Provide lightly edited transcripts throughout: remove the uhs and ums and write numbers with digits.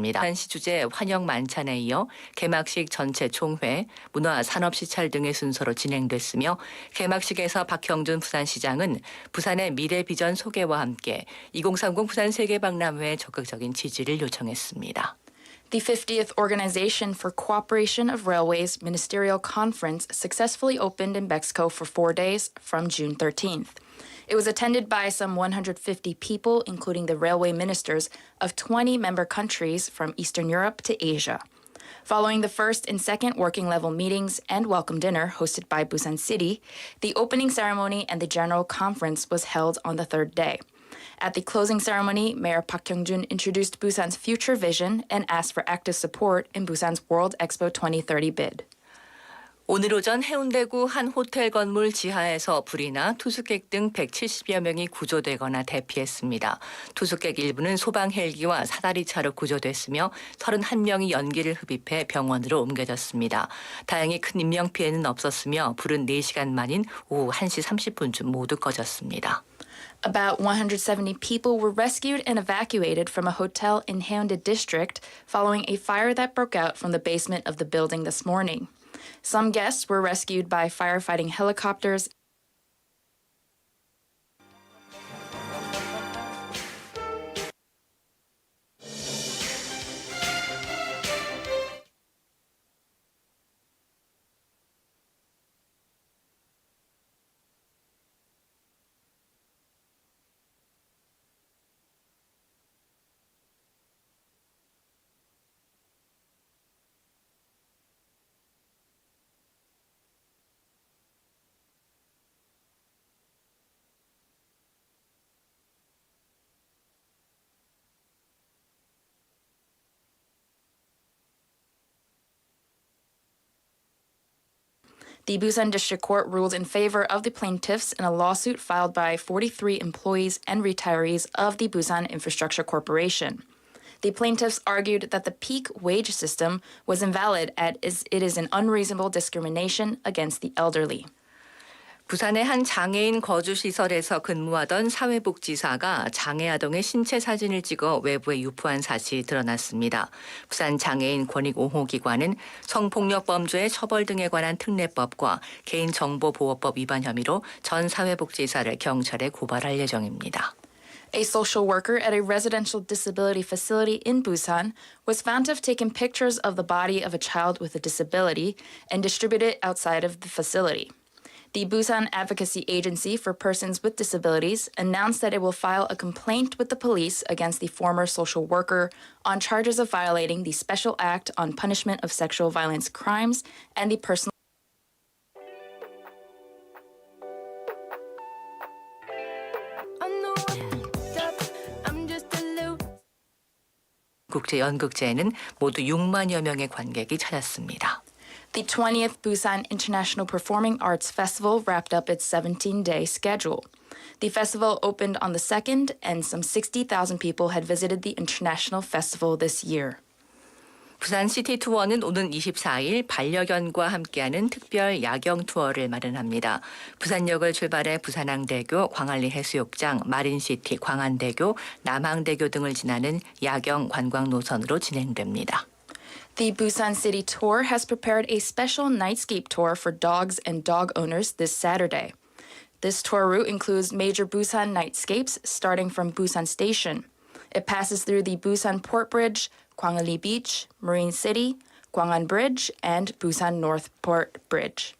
열렸습니다. 부산시 주재 환영 만찬에 이어 개막식 전체 총회, 문화 산업시찰 등의 순서로 진행됐으며 개막식에서 박형준 부산시장은 부산의 미래 비전 소개와 함께 2030 부산 세계박람회에 적극적인 지지를 요청했습니다. The 50th Organization for Cooperation of Railways Ministerial Conference successfully opened in Mexico for 4 days from June 13th. It was attended by some 150 people, including the railway ministers of 20 member countries from Eastern Europe to Asia. Following the first and second working level meetings and welcome dinner hosted by Busan City, the opening ceremony and the general conference was held on the third day. At the closing ceremony, Mayor Park Kyung-jun introduced Busan's future vision and asked for active support in Busan's World Expo 2030 bid. 오늘 오전 해운대구 한 호텔 건물 지하에서 불이 나 투숙객 등 170여 명이 구조되거나 대피했습니다. 투숙객 일부는 소방 헬기와 사다리차로 구조됐으며 31명이 연기를 흡입해 병원으로 옮겨졌습니다. 다행히 큰 인명피해는 없었으며 불은 4시간 만인 오후 1시 30분쯤 모두 꺼졌습니다. About 170 people were rescued and evacuated from a hotel in Haeundae District following a fire that broke out from the basement of the building this morning. Some guests were rescued by firefighting helicopters. The Busan District Court ruled in favor of the plaintiffs in a lawsuit filed by 43 employees and retirees of the Busan Infrastructure Corporation. The plaintiffs argued that the peak wage system was invalid as it is an unreasonable discrimination against the elderly. 부산의 한 장애인 거주시설에서 근무하던 사회복지사가 장애 아동의 신체 사진을 찍어 외부에 유포한 사실이 드러났습니다. 부산 장애인 권익옹호기관은 성폭력범죄의 처벌 등에 관한 특례법과 개인정보보호법 위반 혐의로 전 사회복지사를 경찰에 고발할 예정입니다. A social worker at a residential disability facility in Busan was found to have taken pictures of the body of a child with a disability and distributed it outside of the facility. The Busan Advocacy Agency for Persons with Disabilities announced that it will file a complaint with the police against the former social worker on charges of violating the Special Act on Punishment of Sexual Violence Crimes and the personal 국제연극제에는 모두 6만여 명의 관객이 찾았습니다. The 20th Busan International Performing Arts Festival wrapped up its 17-day schedule. The festival opened on the 2nd, and some 60,000 people had visited the international festival this year. 부산 시티 투어는 오는 24일 반려견과 함께하는 특별 야경 투어를 마련합니다. 부산역을 출발해 부산항대교, 광안리 해수욕장, 마린시티, 광안대교, 남항대교 등을 지나는 야경 관광 노선으로 진행됩니다. The Busan City Tour has prepared a special nightscape tour for dogs and dog owners this Saturday. This tour route includes major Busan nightscapes starting from Busan Station. It passes through the Busan Port Bridge, Gwangali Beach, Marine City, Gwangan Bridge, and Busan North Port Bridge.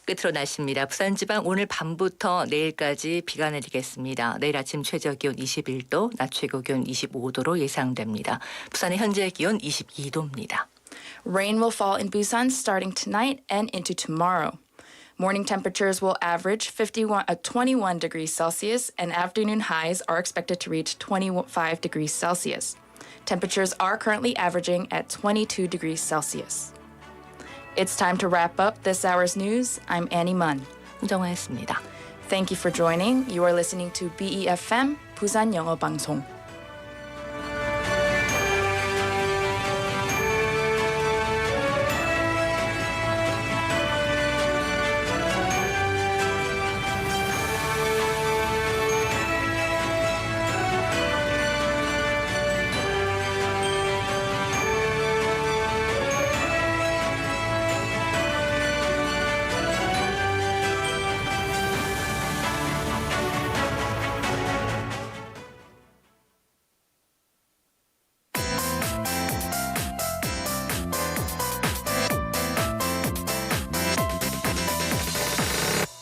끝으로 날씨입니다. 부산지방 오늘 밤부터 내일까지 비가 내리겠습니다. 내일 아침 최저기온 21도, 낮 최고기온 25도로 예상됩니다. 부산의 현재 기온 22도입니다. Rain will fall in Busan starting tonight and into tomorrow. Morning temperatures will average 21 degrees Celsius, and afternoon highs are expected to reach 25 degrees Celsius. Temperatures are currently averaging at 22 degrees Celsius. It's time to wrap up this hour's news. I'm Annie Munn. 홍정화였습니다. Thank you for joining. You are listening to BEFM 부산영어방송.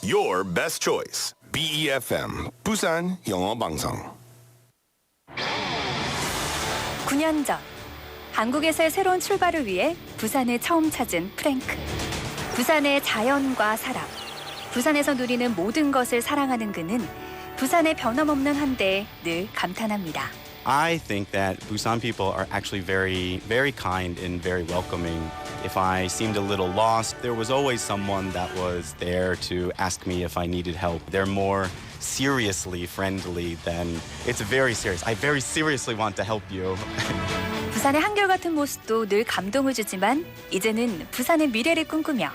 your best choice. BEFM 부산영어방송. 9년 전 한국에서의 새로운 출발을 위해 부산을 처음 찾은 프랭크. 부산의 자연과 사람, 부산에서 누리는 모든 것을 사랑하는 그는 부산의 변함없는 한데에 늘 감탄합니다. I think that Busan people are actually very, very kind and very welcoming. If I seemed a little lost, there was always someone that was there to ask me if I needed help. They're more seriously friendly than it's very serious. I very seriously want to help you. 부산의 한결같은 모습도 늘 감동을 주지만 이제는 부산의 미래를 꿈꾸며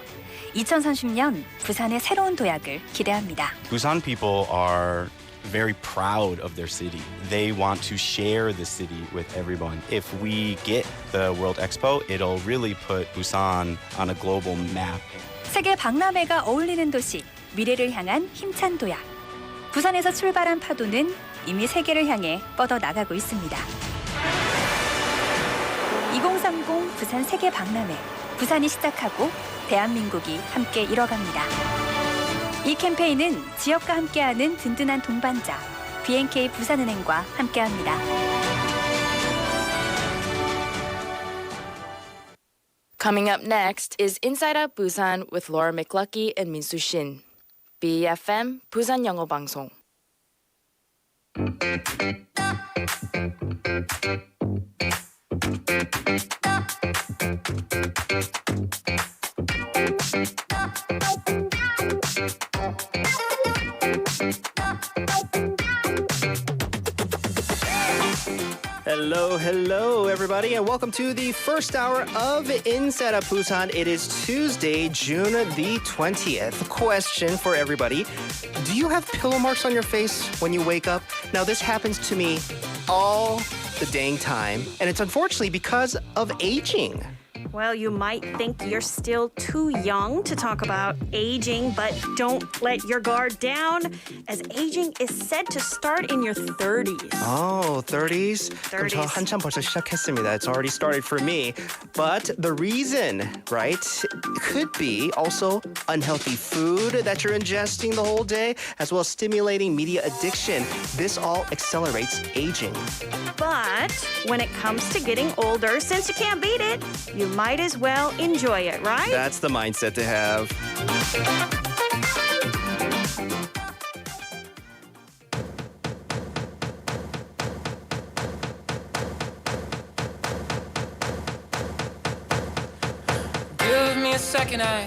2030년 부산의 새로운 도약을 기대합니다. Busan people are very proud of their city. They want to share the city with everyone. If we get the World Expo, it'll really put Busan on a global map. 세계 박람회가 어울리는 도시, 미래를 향한 힘찬 도약. 부산에서 출발한 파도는 이미 세계를 향해 뻗어나가고 있습니다. 2030 부산 세계 박람회. 부산이 시작하고 대한민국이 함께 이뤄갑니다. 이 캠페인은 지역과 함께하는 든든한 동반자 BNK 부산은행과 함께합니다. Coming up next is Inside Out Busan with Laura McLucky and Minsu Shin. BFM 부산영어방송. Hello, everybody, and welcome to the first hour of Inside Out Busan. It is Tuesday, June the 20th. Question for everybody. Do you have pillow marks on your face when you wake up? Now, this happens to me all the dang time, and it's unfortunately because of aging. Well, you might think you're still too young to talk about aging, but don't let your guard down, as aging is said to start in your 30s. Oh, 30s? 그럼 저 한참 벌써 시작했습니다. It's already started for me. But the reason, right, could be also unhealthy food that you're ingesting the whole day, as well as stimulating media addiction. This all accelerates aging. But when it comes to getting older, since you can't beat it, you might as well enjoy it, right? That's the mindset to have. Give me a second, I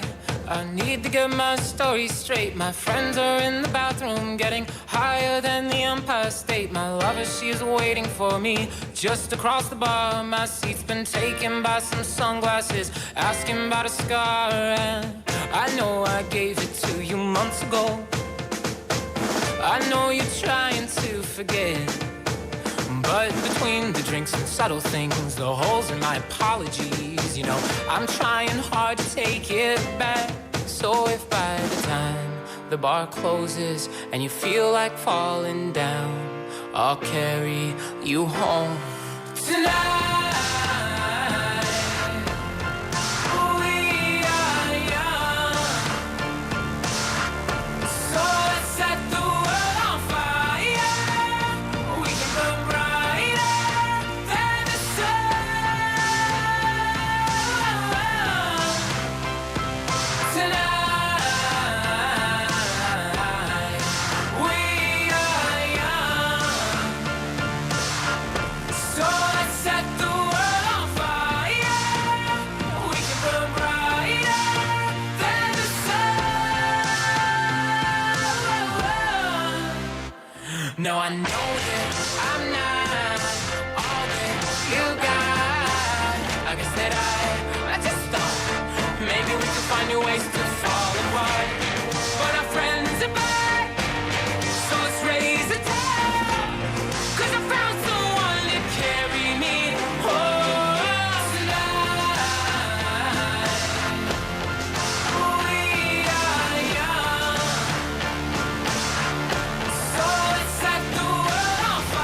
need to get my story straight. My friends are in the bathroom getting higher than the Empire State. My lover, she's waiting for me just across the bar. My seat's been taken by some sunglasses asking about a scar. And I know I gave it to you months ago. I know you're trying to forget, but between the drinks and subtle things, the holes in my apologies, you know, I'm trying hard to take it back. So if by the time the bar closes and you feel like falling down, I'll carry you home tonight. We are young, so let's set the world on fire. We can burn brighter than the sun tonight. We are young, so let's set the world on fire. We can burn brighter than the sun. No, I know that I'm not all that you got. I guess that I just thought maybe we could find new ways to fall apart. But our friends are back, so let's raise a toast. 'Cause I found someone to carry me home tonight. We are young, so let's set the world on fire.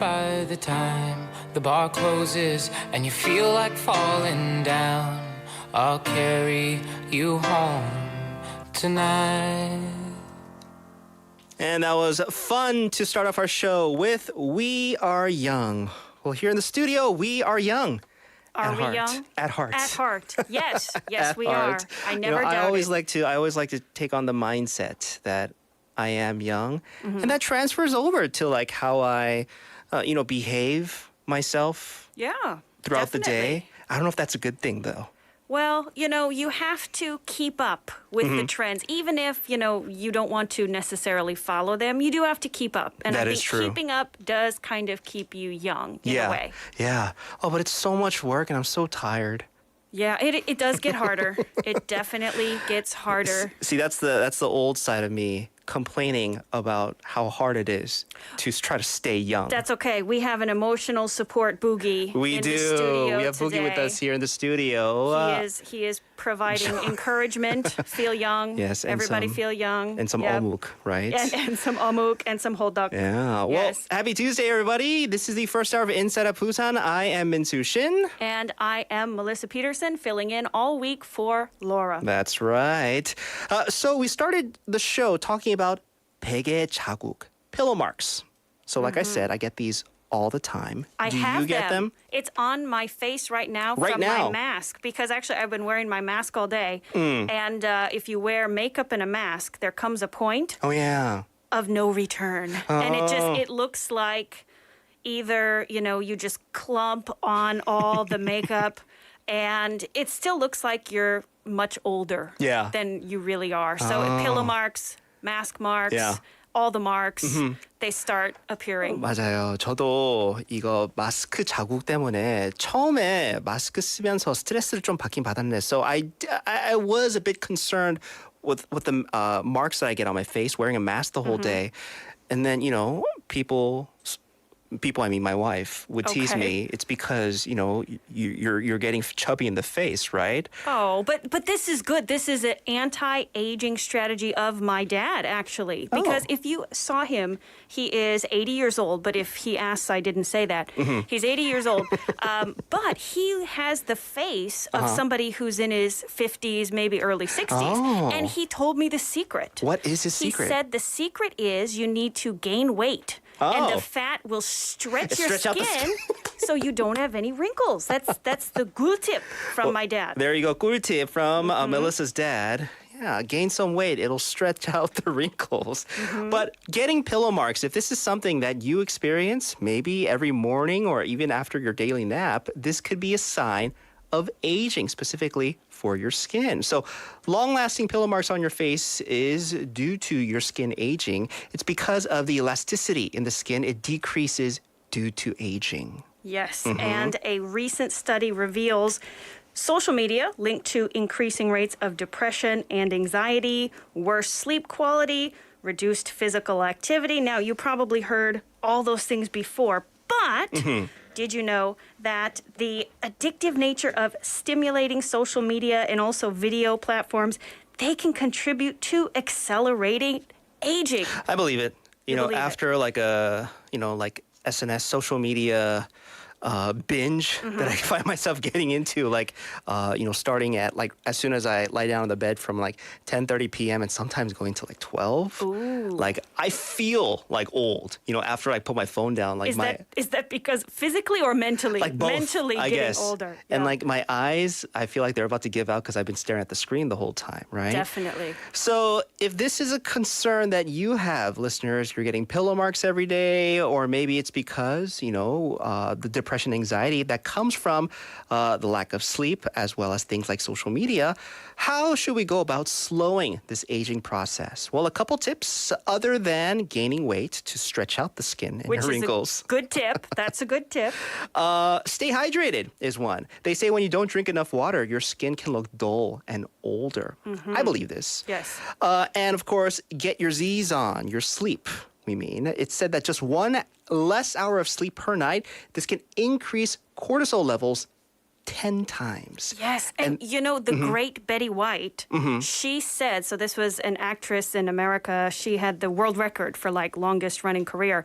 by the time the bar closes and you feel like falling down. I'll carry you home tonight. And that was fun to start off our show with We Are Young. Well, here in the studio, we are young. Are At we heart. young? At heart. At heart. Yes. Yes, At we heart. are. I never I doubted. always like to take on the mindset that I am young, and that transfers over to like how I, behave myself Yeah. throughout the definitely. day. I don't know if that's a good thing though. Well, you have to keep up with Mm-hmm. the trends, even if, you don't want to necessarily follow them. You do have to keep up. And That I is think true. keeping up does kind of keep you young in a way. Yeah. Oh, but it's so much work, and I'm so tired. Yeah, it does get harder. It definitely gets harder. See, that's the old side of me complaining about how hard it is to try to stay young. That's okay. We have an emotional support Boogie We in do. the studio We have Boogie with today. us here in the studio. He is providing encouragement. Feel young. Yes, and Everybody some- feel young. and some Yep. omuk, right? And some omuk and some hodok. Yeah. Well, Yes. happy Tuesday, everybody. This is the first hour of Inside Out Busan. I am Min-Soo Shin. And I am Melissa Peterson, filling in all week for Laura. That's right. So we started the show talking about 베개 자국, pillow marks. So like I said, I get these all the time. I Do have you get them? It's on my face right now Right from now? my mask because actually I've been wearing my mask all day. And if you wear makeup and a mask, there comes a point Oh, yeah. of no return. And it looks like either, you just clump on all the makeup and it still looks like you're much older Yeah. than you really are. So pillow marks, mask marks, Yeah. all the marks, they start appearing. 맞아요. 저도 이거 마스크 자국 때문에 처음에 마스크 쓰면서 스트레스를 좀 받긴 받았는데, so I was a bit concerned with the marks that I get on my face wearing a mask the whole day, and then people, I mean my wife, would tease Okay. me. It's because you're getting chubby in the face, right? Oh, but this is good. This is an anti-aging strategy of my dad, actually. Because if you saw him, he is 80 years old. But if he asks, I didn't say that. He's 80 years old. But he has the face of somebody who's in his 50s, maybe early 60s. And he told me the secret. What is his secret? He said the secret is you need to gain weight. And Oh. the fat will stretch your Stretch out the skin so you don't have any wrinkles. That's the good tip from my dad. There you go. 꿀팁 from Melissa's dad. Yeah, gain some weight. It'll stretch out the wrinkles. But getting pillow marks, if this is something that you experience maybe every morning or even after your daily nap, this could be a sign of aging, specifically for your skin. So long-lasting pillow marks on your face is due to your skin aging. It's because of the elasticity in the skin. It decreases due to aging. Yes, and a recent study reveals social media linked to increasing rates of depression and anxiety, worse sleep quality, reduced physical activity. Now, you probably heard all those things before, but did you know that the addictive nature of stimulating social media and also video platforms, they can contribute to accelerating aging? I believe it. believe it. After like like SNS social media binge that I find myself getting into, like, starting at like as soon as I lie down on the bed from like 10:30 p.m. and sometimes going to like 12. Like I feel like old, after I put my phone down. Like Is that because physically or mentally? like both, mentally I getting guess. older. And Yeah. like my eyes, I feel like they're about to give out because I've been staring at the screen the whole time, right? Definitely. So if this is a concern that you have, listeners, you're getting pillow marks every day, or maybe it's because, the depression, anxiety that comes from the lack of sleep, as well as things like social media, how should we go about slowing this aging process? Well, a couple tips other than gaining weight to stretch out the skin and Which wrinkles. is a good tip. That's a good tip. Stay hydrated is one. They say when you don't drink enough water, your skin can look dull and older. I believe this. Yes. And of course, get your Z's on, your sleep. It's said that just one less hour of sleep per night, this can increase cortisol levels 10 times. Yes. And you know, the great Betty White, she said, so this was an actress in America. She had the world record for like longest running career.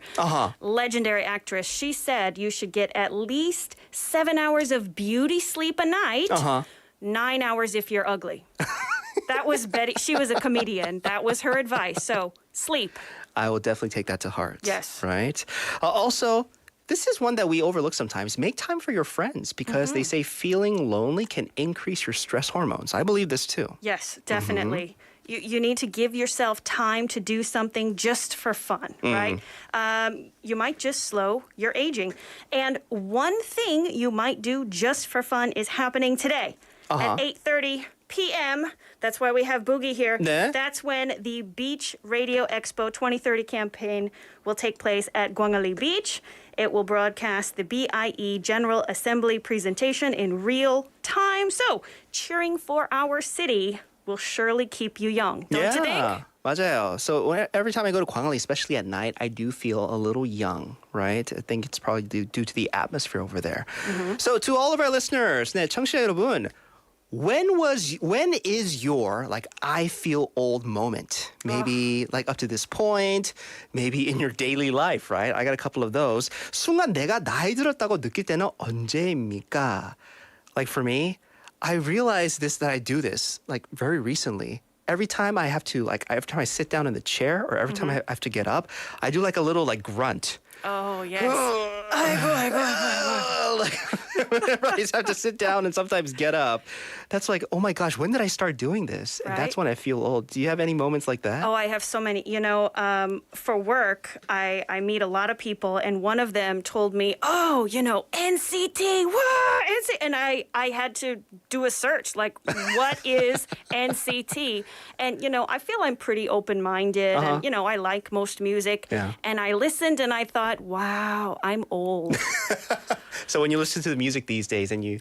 Legendary actress. She said you should get at least 7 hours of beauty sleep a night, 9 hours if you're ugly. That was Betty. She was a comedian. That was her advice. So sleep. I will definitely take that to heart. Yes. Right? Also, this is one that we overlook sometimes. Make time for your friends because they say feeling lonely can increase your stress hormones. I believe this too. Yes, definitely. You need to give yourself time to do something just for fun, right? You might just slow your aging. And one thing you might do just for fun is happening today at 8:30 p.m. That's why we have Boogie here. 네. That's when the Beach Radio Expo 2030 campaign will take place at Gwangali Beach. It will broadcast the BIE General Assembly presentation in real time. So, cheering for our city will surely keep you young, don't you think? 맞아요. So every time I go to Gwangali, especially at night, I do feel a little young, right? I think it's probably due to the atmosphere over there. So to all of our listeners, 네, 청취자 여러분, when is your like I feel old moment? Maybe like up to this point, maybe in your daily life, right? I got a couple of those. 순간 내가 나이 들었다고 느낄 때는 언제입니까? Like for me, I realized that I do this like very recently. Every time I sit down in the chair or every time I have to get up, I do like a little like grunt. Oh, yes. Like whenever I just have to sit down and sometimes get up, that's like, oh my gosh, when did I start doing this? And that's Right. when I feel old. Do you have any moments like that? Oh, I have so many. You know, for work, I meet a lot of people, and one of them told me, oh, you know, NCT, what? NCT? And I had to do a search, like, what is NCT? And, you know, I feel I'm pretty open-minded, and, you know, I like most music. Yeah. And I listened, and I thought, wow, I'm old. So when you listen to the music these days and you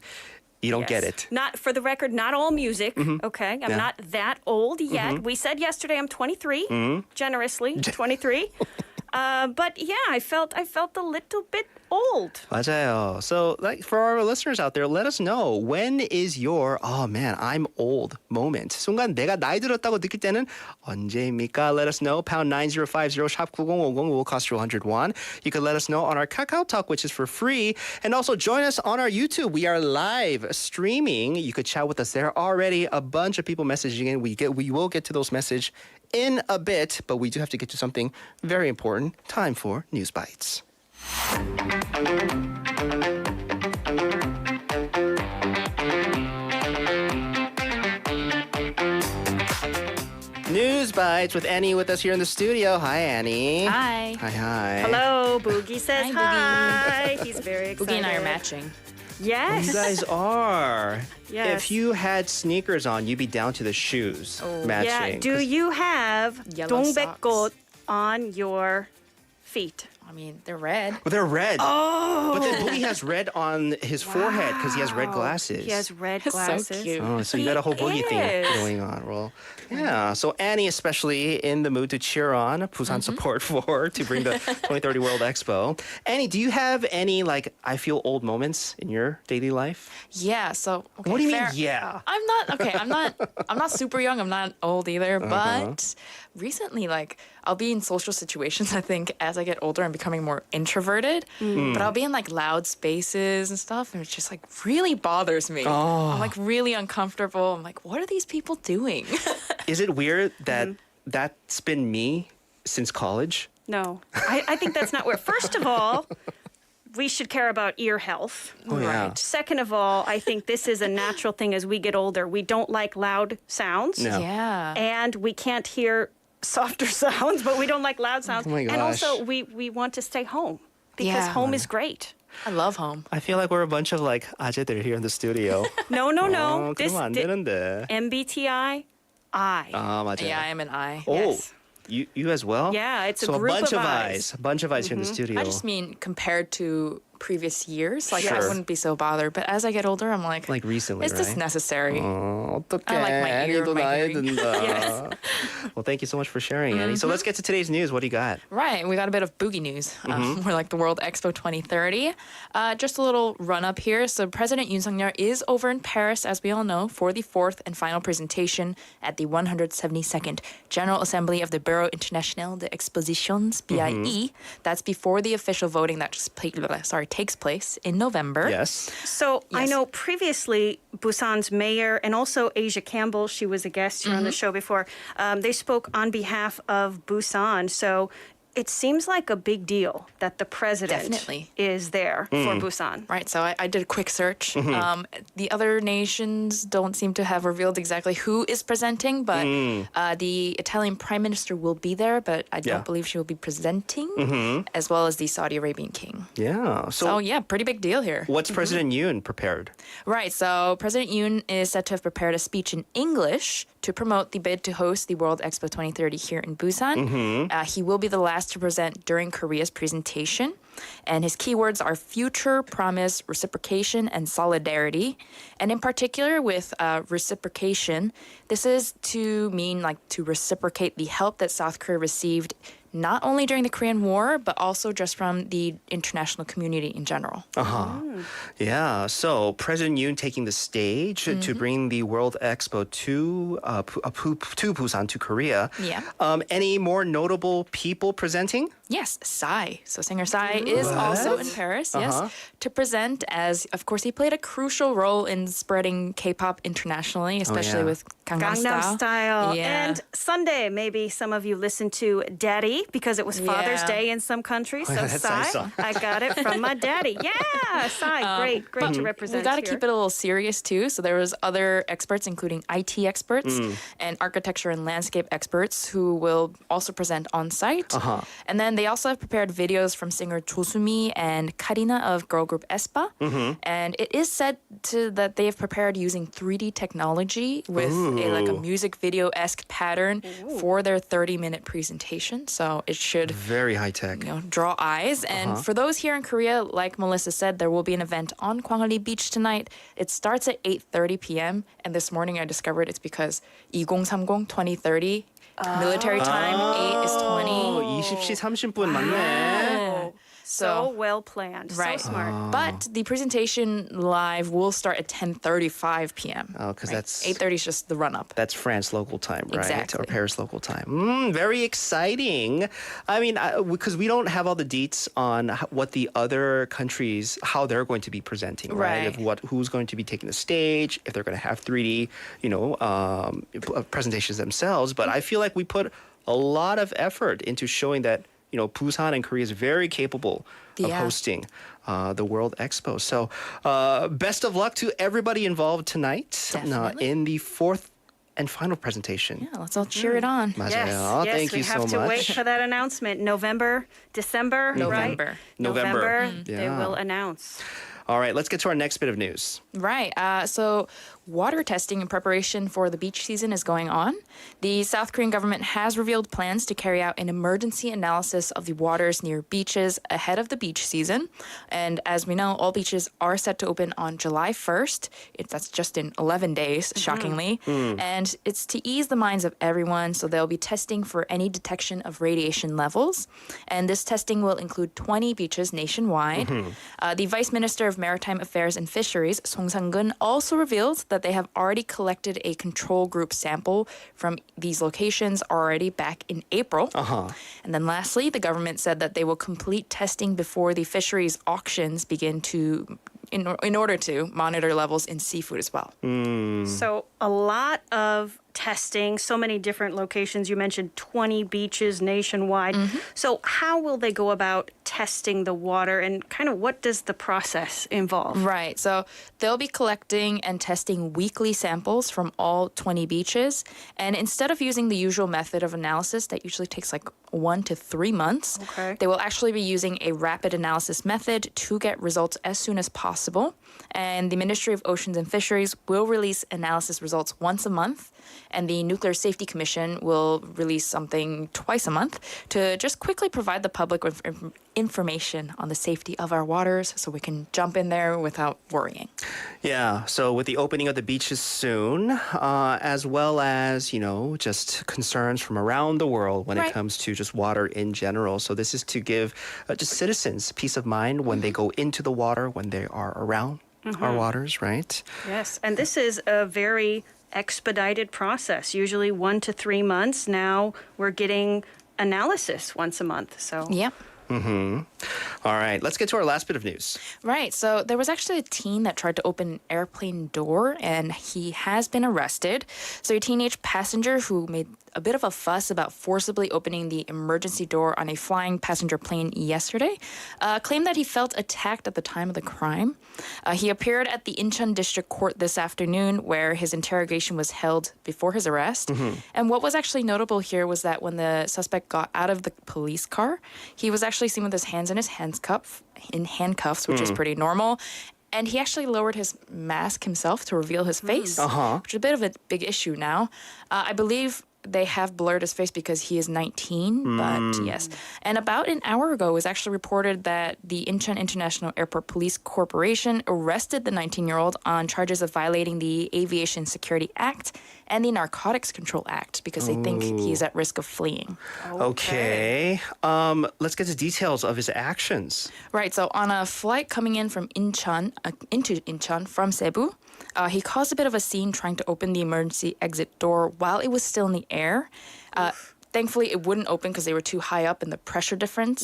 don't get it. Not, for the record, not all music, okay? I'm Yeah. not that old yet. We said yesterday I'm 23, generously, 23. But yeah, I felt a little bit old. 맞아요. So, like for our listeners out there, let us know when is your oh man, I'm old moment. 순간 내가 나이 들었다고 느낄 때는 언제입니까? Let us know. Pound 9050 샵 9050 will cost you 101. You can let us know on our Kakao Talk, which is for free, and also join us on our YouTube. We are live streaming. You could chat with us there. Already a bunch of people messaging in. We will get to those messages in a bit, but we do have to get to something very important. Time for News Bites. News Bites with Annie with us here in the studio. Hi, Annie. Hi. Hi. Hello, Boogie says Hi, hi. Boogie. He's very excited. Boogie and I are matching. Yes. You guys are. Yes. If you had sneakers on, you'd be down to the shoes matching. Yeah. Do you have Yellow dongbekgot on your feet? I mean, they're red. Well, they're red. Oh. But then Boogie has red on his forehead because he has red glasses. He has red So glasses. cute. Oh, so you got a whole Boogie thing is. going on. Well, yeah. So Annie, especially in the mood to cheer on Busan support for to bring the 2030 World Expo. Annie, do you have any like I feel old moments in your daily life? Yeah. So okay, What do you fair. mean? Yeah. I'm not okay. I'm not super young. I'm not old either. But recently, like I'll be in social situations. I think as I get older, I'm becoming more introverted. But I'll be in like loud spaces and stuff, and it just like really bothers me. I'm like really uncomfortable. I'm like, what are these people doing? Is it weird that that's been me since college? No, I think that's not where. First of all, we should care about ear health. Oh, yeah. Right. Second of all, I think this is a natural thing as we get older. We don't like loud sounds. No. Yeah. And we can't hear softer sounds, but we don't like loud sounds. Oh my And also, gosh. we want to stay home because Yeah. home is great. I love home. I feel like we're a bunch of like 아재들 here in the studio. No. 그러면 안 되는데. MBTI, I. 아, 맞아요. Yeah, I am an I. Oh, Yes. you as well? Yeah, it's a so group bunch of of eyes. eyes. A bunch of eyes here in the studio. I just mean compared to previous years, like I Sure. wouldn't be so bothered. But as I get older, I'm like recently, is this right? necessary? 어떡해. I like my ear, 애니도 my 나이 hearing. 든다. Well, thank you so much for sharing, Annie. So let's get to today's news. What do you got? Right, we got a bit of boogie news. We're like the World Expo 2030. Just a little run up here. So President Yoon Suk-yeol is over in Paris, as we all know, for the fourth and final presentation at the 172nd General Assembly of the Bureau International des Expositions (BIE). That's before the official voting that takes place in November. Yes. So I Yes. know previously Busan's mayor and also Asia Campbell, she was a guest here on the show before, they spoke on behalf of Busan. So it seems like a big deal that the president Definitely. is there for Busan. Right, so I did a quick search. The other nations don't seem to have revealed exactly who is presenting, but the Italian prime minister will be there, but I don't Yeah. believe she will be presenting, as well as the Saudi Arabian king. Yeah. So yeah, pretty big deal here. What's President Yoon prepared? Right, so President Yoon is said to have prepared a speech in English to promote the bid to host the World Expo 2030 here in Busan. He will be the last to present during Korea's presentation. And his keywords are future, promise, reciprocation, and solidarity. And in particular with reciprocation, this is to mean like to reciprocate the help that South Korea received not only during the Korean War, but also just from the international community in general. Yeah. So President Yoon taking the stage to bring the World Expo to Busan, to Korea. Yeah. Any more notable people presenting? Yes, Psy. So singer Psy is also in Paris, yes, to present as, of course, he played a crucial role in spreading K-pop internationally, especially yeah. with Gangnam Gangnam Style. Yeah. And Sunday, maybe some of you listened to Daddy because it was Father's Yeah. Day in some countries. So That's a nice Psy, song. I got it from my daddy. Yeah, Psy, great to represent We got to here. keep it a little serious too. So there was other experts, including IT experts and architecture and landscape experts, who will also present on site. And then they also have prepared videos from singer Josumi and Karina of girl group aespa. And it is said that they have prepared using 3D technology with a music video-esque pattern for their 30-minute presentation. So it should Very high tech. draw eyes. And for those here in Korea, like Melissa said, there will be an event on Gwanghwaলি Beach tonight. It starts at 8:30 p.m. And this morning I discovered it's because 2030, 2030, military time, 8 is 20. 20시 30분 맞네. So well planned. Right. So smart. But the presentation live will start at 10:35 p.m. Oh, 'cause that's- 8:30 is just the run-up. That's France local time, right? Exactly. Or Paris local time. Very exciting. I mean, because we don't have all the deets on what the other countries, how they're going to be presenting, right? Right. Of who's going to be taking the stage, if they're going to have 3D, presentations themselves. But I feel like we put a lot of effort into showing that, Busan and Korea is very capable of Yeah. hosting the World Expo. So best of luck to everybody involved tonight Definitely. in the fourth and final presentation. Yeah, let's all cheer it on. 맞아요. Yes, Thank we you have so to much. wait for that announcement. December, right? November. November. They Yeah. will announce. All right, let's get to our next bit of news. Right. So water testing in preparation for the beach season is going on. The South Korean government has revealed plans to carry out an emergency analysis of the waters near beaches ahead of the beach season. And as we know, all beaches are set to open on July 1st. That's just in 11 days, shockingly. And it's to ease the minds of everyone. So they'll be testing for any detection of radiation levels. And this testing will include 20 beaches nationwide. The Vice Minister of Maritime Affairs and Fisheries, Song Sang-gun, also revealed that they have already collected a control group sample from these locations already back in April. And then lastly, the government said that they will complete testing before the fisheries auctions begin in order to monitor levels in seafood as well. So a lot of testing, so many different locations. You mentioned 20 beaches nationwide. So how will they go about testing the water and kind of what does the process involve? Right. So they'll be collecting and testing weekly samples from all 20 beaches. And instead of using the usual method of analysis that usually takes like 1 to 3 months, Okay. they will actually be using a rapid analysis method to get results as soon as possible. And the Ministry of Oceans and Fisheries will release analysis results once a month. And the Nuclear Safety Commission will release something twice a month to just quickly provide the public with information on the safety of our waters so we can jump in there without worrying. Yeah, so with the opening of the beaches soon, as well as, just concerns from around the world when it comes to just water in general. So this is to give just citizens peace of mind when they go into the water, when they are around our waters, right? Yes, and this is a very expedited process, usually 1 to 3 months. Now we're getting analysis once a month. So Yep. All right, let's get to our last bit of news. Right. So there was actually a teen that tried to open an airplane door, and he has been arrested. So a teenage passenger who made a bit of a fuss about forcibly opening the emergency door on a flying passenger plane yesterday claimed that he felt attacked at the time of the crime. He appeared at the Incheon District Court this afternoon, where his interrogation was held before his arrest. And what was actually notable here was that when the suspect got out of the police car, he was actually seen with his hands in his handcuffs, which is pretty normal. And he actually lowered his mask himself to reveal his face, which is a bit of a big issue now. I believe they have blurred his face because he is 19, but yes. And about an hour ago, it was actually reported that the Incheon International Airport Police Corporation arrested the 19-year-old on charges of violating the Aviation Security Act and the Narcotics Control Act because they think he's at risk of fleeing. Okay. Let's get the details of his actions. Right, so on a flight coming in from Incheon, into Incheon from Cebu, he caused a bit of a scene trying to open the emergency exit door while it was still in the air. Thankfully, it wouldn't open because they were too high up in the pressure difference.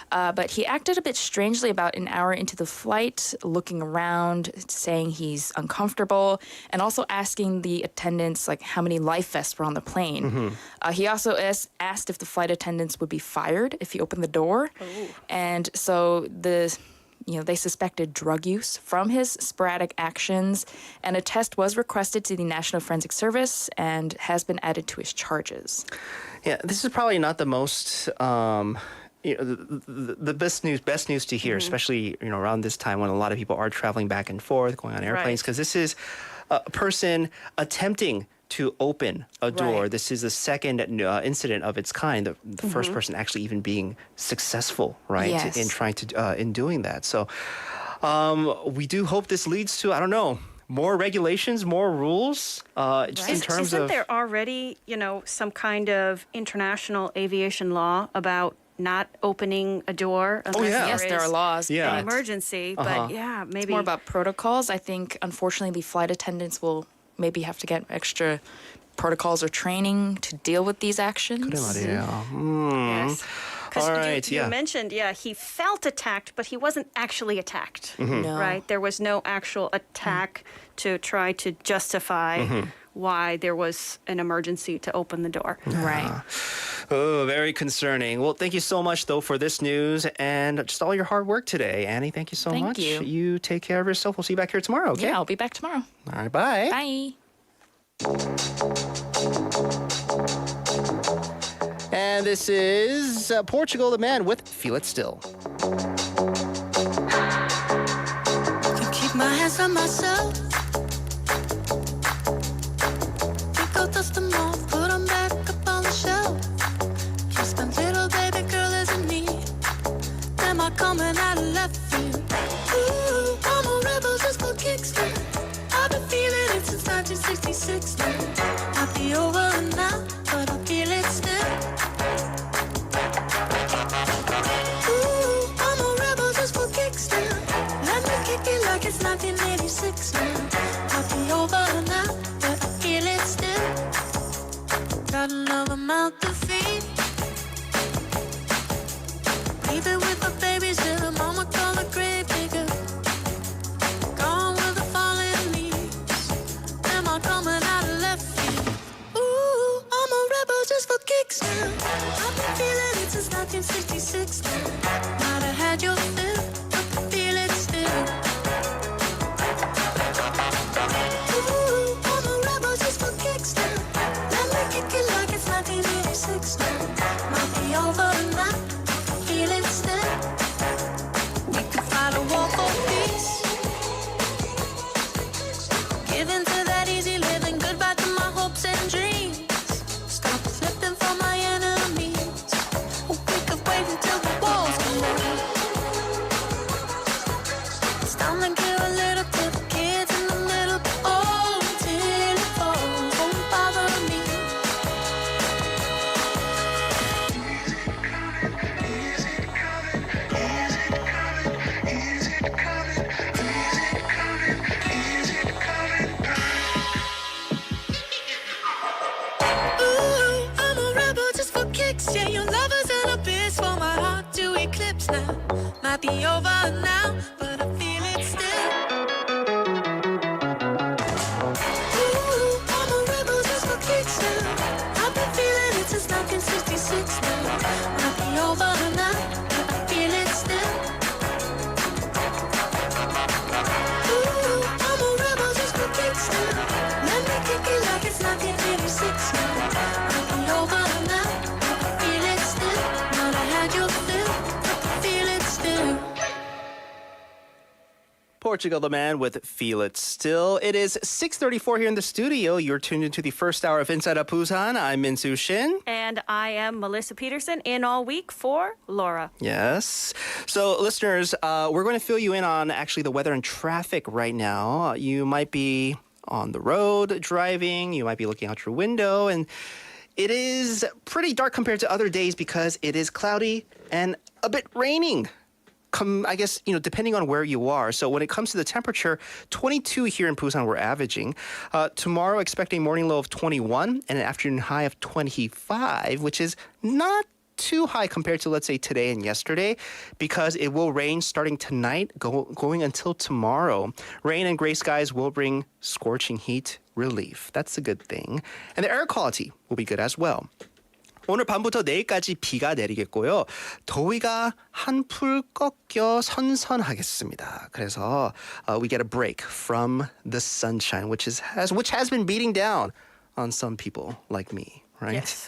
But he acted a bit strangely about an hour into the flight, looking around, saying he's uncomfortable, and also asking the attendants how many life vests were on the plane. He also asked if the flight attendants would be fired if he opened the door. And so they suspected drug use from his sporadic actions, and a test was requested to the National Forensic Service and has been added to his charges. Yeah, this is probably not the most, the best news to hear, especially, around this time when a lot of people are traveling back and forth, going on airplanes, because this is a person attempting to open a door. Right. This is the second incident of its kind. The first person actually even being successful, right, Yes. in trying to in doing that. So we do hope this leads to more regulations, more rules. Just in terms Isn't of there already, some kind of international aviation law about not opening a door unless Yes, there are laws. Yeah. an emergency? But maybe It's more about protocols. I think, unfortunately, the flight attendants will maybe have to get extra protocols or training to deal with these actions. Yes. Because All right, you mentioned, he felt attacked, but he wasn't actually attacked, No. right? There was no actual attack to try to justify why there was an emergency to open the door. Right. Oh, very concerning. Well, thank you so much, though, for this news and just all your hard work today. Annie, thank you so Thank much. you. You take care of yourself. We'll see you back here tomorrow, okay? Yeah, I'll be back tomorrow. All right, bye. Bye. And this is Portugal the Man with Feel It Still. Can keep my hands on myself. Pick out dust them off, put them back up on the shelf. Kiss my little baby girl as in need. Am I coming out of left field? Ooh, I'm a rebel just for kicks now. I've been feeling it since 1966 now. Might be over now, but I feel it still. Ooh, I'm a rebel just for kicks now. Let me kick it like it's 1986 now. Might be over now, but I feel it still. Got another mouth to feed. Leave it with my baby's little mama, call her grave digger. Gone with the falling leaves. Am I coming out of left field? Ooh, I'm a rebel just for kicks now. I've been feeling it since 1966 now. Might have had your fill, but I feel it still. Ooh, I'm a rebel just for kicks now. Let me kick it like it's 1986 now. Might be over now, I feel it still. We could fight a war for peace. Give in to that easy living, goodbye to my hopes and now. Might be over now, but I feel it still. Ooh, I'm a rebel just for kicks now. I've been feeling it since 1966 now. Might be over now, but I feel it still. Ooh, I'm a rebel just for kicks now. Let me kick it like it's 1986 now. Might be over now, but I feel it still. Not I had your fill, but I feel it still. Portugal the Man with Feel It Still. It is 6:34 here in the studio. You're tuned into the first hour of Inside Out Busan. I'm Min-Soo Shin. And I am Melissa Peterson, in all week for Laura. Yes. So, listeners, we're going to fill you in on actually the weather and traffic right now. You might be on the road driving. You might be looking out your window. And it is pretty dark compared to other days because it is cloudy and a bit raining. I guess, depending on where you are. So when it comes to the temperature, 22 here in Busan we're averaging. Tomorrow, expecting morning low of 21 and an afternoon high of 25, which is not too high compared to, let's say, today and yesterday, because it will rain starting tonight, going until tomorrow. Rain and gray skies will bring scorching heat relief. That's a good thing. And the air quality will be good as well. 오늘 밤부터 내일까지 비가 내리겠고요. 더위가 한풀 꺾여 선선하겠습니다. 그래서 we get a break from the sunshine, which has been beating down on some people like me. Right? Yes,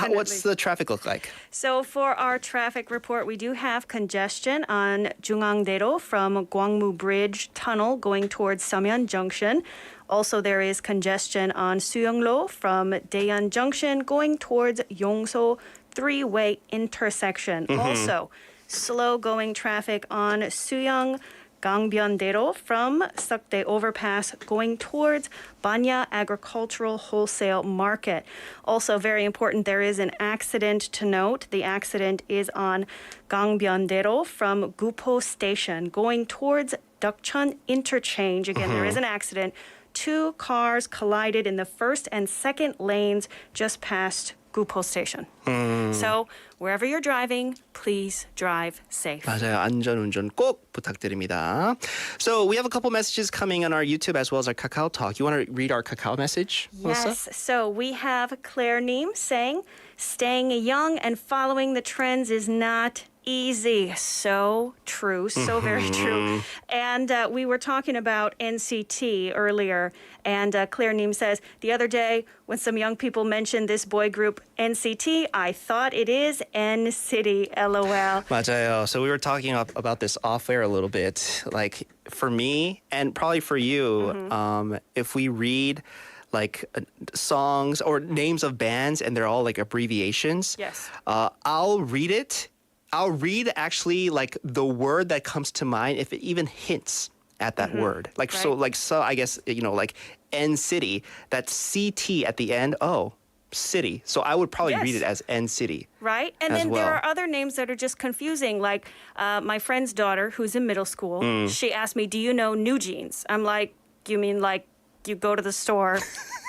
what's the traffic look like? So for our traffic report, we do have congestion on Jungangdaedo from Gwangmu Bridge Tunnel going towards Samyeon Junction. Also, there is congestion on Suyeonglo from Daeyeon Junction going towards Yongso three-way intersection. Also, slow-going traffic on Suyeong Gangbyeon-daedo from Seokdae Overpass going towards Banya Agricultural Wholesale Market. Also very important, there is an accident to note. The accident is on Gangbyeon-daedo from Gupo Station going towards Deokcheon Interchange. Again, there is an accident. 2 cars collided in the first and second lanes just past Gupo Station. So wherever you're driving, please drive safe. 맞아요. 안전운전 꼭 부탁드립니다. So we have a couple messages coming on our YouTube as well as our Kakao Talk. You want to read our Kakao message, Melissa? Yes. So we have Claire Neem saying, staying young and following the trends is not easy. So true. So very true. And we were talking about NCT earlier. And Claire Neem says, the other day when some young people mentioned this boy group NCT, I thought it is N-City, LOL. 맞아요. So we were talking about this off air a little bit. Like for me and probably for you, if we read like songs or names of bands and they're all like abbreviations, Yes. I'll read it. I'll read actually like the word that comes to mind if it even hints at that word. Like Right. so I guess like N City, that's CT at the end. Oh, city. So I would probably read Yes. it as N City. Right? And as then well. there are other names that are just confusing. Like my friend's daughter, who's in middle school, she asked me, do you know New Jeans? I'm like, you mean like you go to the store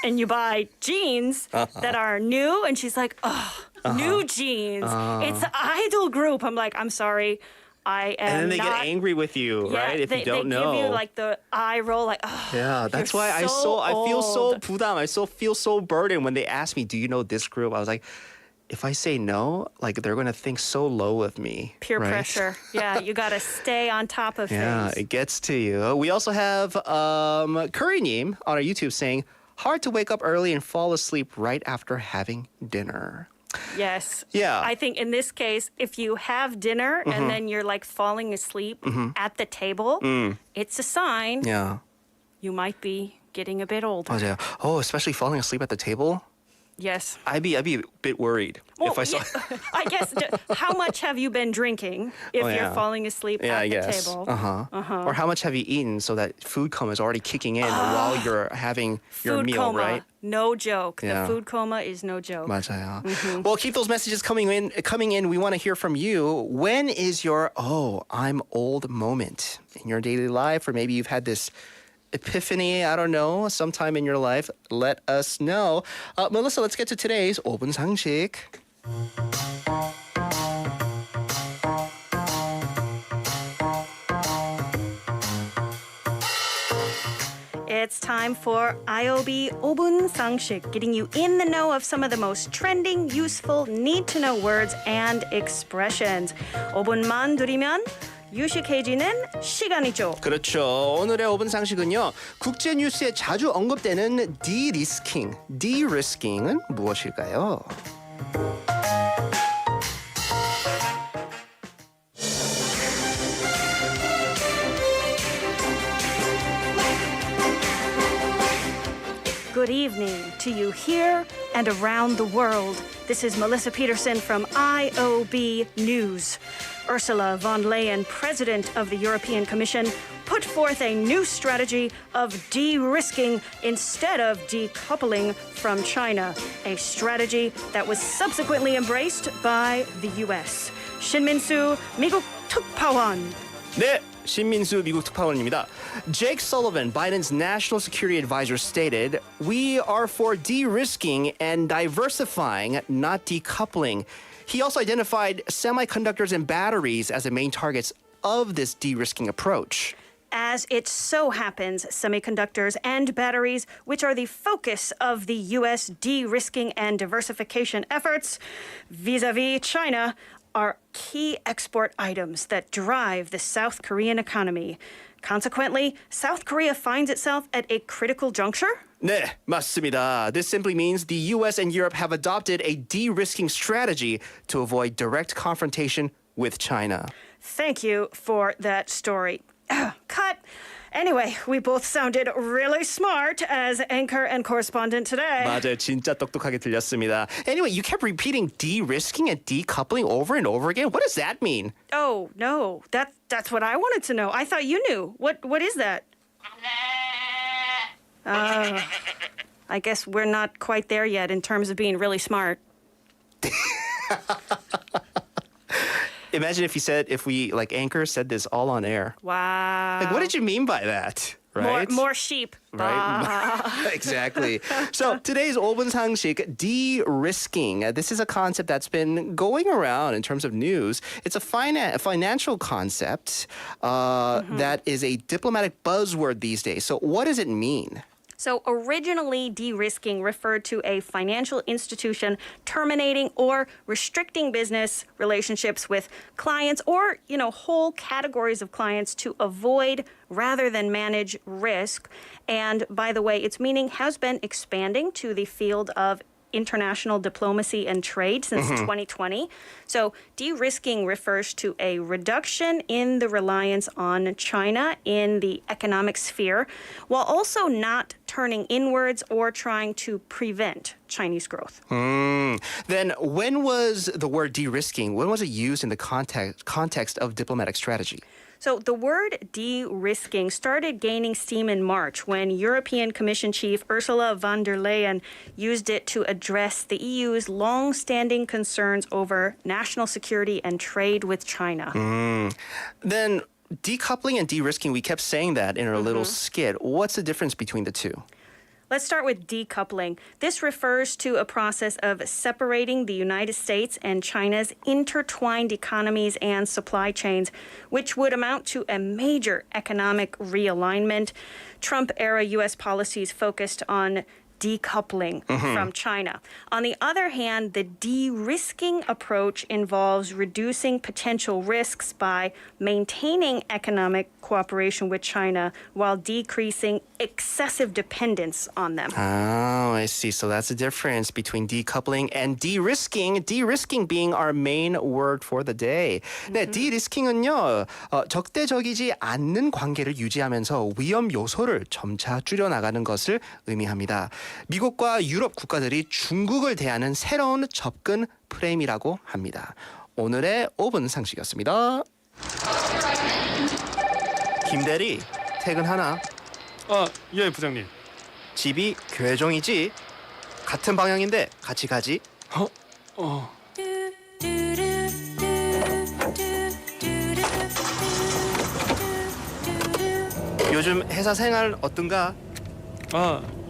and you buy jeans that are new? And she's like, oh, New Jeans. It's an idol group. I'm like, I'm sorry. I am And then they not... get angry with you, Yeah, right? If you don't they know. give you like the eye roll, like, oh, yeah, that's you're why I so feel so old. 부담. I feel so burdened when they ask me, "Do you know this group?" I was like, if I say no, like they're gonna think so low of me. Peer right? pressure. Yeah, you got to stay on top of Yeah, things. it gets to you. We also have Curry님 on our YouTube saying, "Hard to wake up early and fall asleep right after having dinner." Yes. Yeah. I think in this case, if you have dinner and then you're like falling asleep at the table, it's a sign Yeah, you might be getting a bit older. 맞아요. Oh, especially falling asleep at the table. Yes. I'd be a bit worried if I saw. yeah, I guess, how much have you been drinking if Oh, you're yeah. falling asleep Yeah, at I the guess. table? Or how much have you eaten so that food coma is already kicking in while you're having your Food meal, coma. right? No joke. Yeah. The food coma is no joke. 맞아요. Well, keep those messages coming in. We want to hear from you. When is your I'm old moment in your daily life, or maybe you've had this epiphany, I don't know, sometime in your life? Let us know. Melissa, let's get to today's 5분 상식. time for IOB 5분 상식, getting you in the know of some of the most trending, useful, need-to-know words and expressions. 5분만 들이면 유식해지는 시간이죠. 그렇죠. 오늘의 5분 상식은요. 국제 뉴스에 자주 언급되는 de-risking. de-risking은 무엇일까요? Good evening to you here and around the world. This is Melissa Peterson from IOB News. Ursula von der Leyen, President of the European Commission, put forth a new strategy of de-risking instead of decoupling from China, a strategy that was subsequently embraced by the U.S. 신민수 미국 특파원. 네, 신민수 미국 특파원입니다. Jake Sullivan, Biden's national security advisor, stated, "We are for de-risking and diversifying, not decoupling." He also identified semiconductors and batteries as the main targets of this de-risking approach. As it so happens, semiconductors and batteries, which are the focus of the U.S. de-risking and diversification efforts vis-a-vis China, are key export items that drive the South Korean economy. Consequently, South Korea finds itself at a critical juncture. 네, 맞습니다. This simply means the U.S. and Europe have adopted a de-risking strategy to avoid direct confrontation with China. Thank you for that story. Cut. Anyway, we both sounded really smart as anchor and correspondent today. 맞아요. 진짜 똑똑하게 들렸습니다. Anyway, you kept repeating de-risking and decoupling over and over again. What does that mean? Oh, no. That's what I wanted to know. I thought you knew. What is that? I guess we're not quite there yet in terms of being really smart. Imagine if we like anchor said this all on air. Wow. Like, what did you mean by that? Right? More sheep. Right? Exactly. So today's 5분 상식, de-risking. This is a concept that's been going around in terms of news. It's a financial concept that is a diplomatic buzzword these days. So what does it mean? So originally, de-risking referred to a financial institution terminating or restricting business relationships with clients or, whole categories of clients to avoid rather than manage risk. And by the way, its meaning has been expanding to the field of international diplomacy and trade since 2020. So de-risking refers to a reduction in the reliance on China in the economic sphere, while also not turning inwards or trying to prevent Chinese growth. Then when was the word de-risking, when was it used in the context of diplomatic strategy? So the word de-risking started gaining steam in March when European Commission Chief Ursula von der Leyen used it to address the EU's long-standing concerns over national security and trade with China. Then decoupling and de-risking, we kept saying that in our little skit. What's the difference between the two? Let's start with decoupling. This refers to a process of separating the United States and China's intertwined economies and supply chains, which would amount to a major economic realignment. Trump-era U.S. policies focused on decoupling from China. On the other hand, the de-risking approach involves reducing potential risks by maintaining economic cooperation with China while decreasing excessive dependence on them. Oh, I see. So that's the difference between decoupling and de-risking. De-risking being our main word for the day. 네, de-risking은요, 적대적이지 않는 관계를 유지하면서 위험 요소를 점차 줄여나가는 것을 의미합니다. 미국과 유럽 국가들이 중국을 대하는 새로운 접근 프레임이라고 합니다. 오늘의 5분 상식이었습니다. 김대리, 퇴근하나? 예, 부장님. 집이 교회종이지? 같은 방향인데 같이 가지? 요즘 회사 생활 어떤가?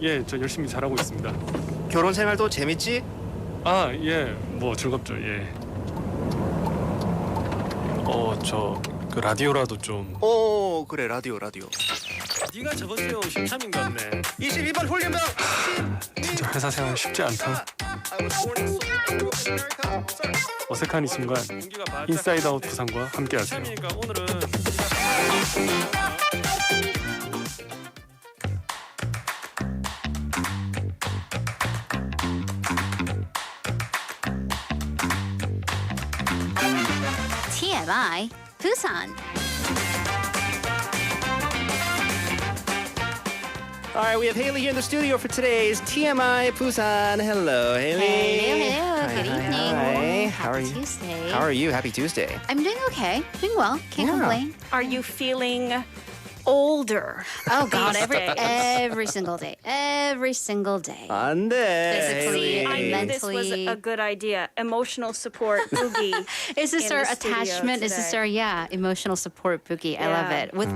예, 저 열심히 잘하고 있습니다. 결혼 생활도 재밌지? 예, 뭐 즐겁죠, 예. 저 그 라디오라도 좀. 오, 그래, 라디오. 네가 저번 주 심참인 것 같네. 22번 훌륭명. 진짜 회사 생활 쉽지 않다. 어색한 이 순간 인사이드 아웃 부산과 함께하세요. 오늘은 TMI Busan. All right, we have Haley here in the studio for today's TMI Busan. Hello, Haley. Hello. Good evening. Hi. How are Happy you? Tuesday. How are you? Happy Tuesday. I'm doing okay. Doing well. Can't Yeah. complain. Are you feeling older? Oh God, these days? every single day. Every single day. 안 돼. Physically, I knew mentally. this was a good idea. Emotional support boogie. Is this in our the studio attachment? Is this today. our emotional support boogie? I love Yeah. it. With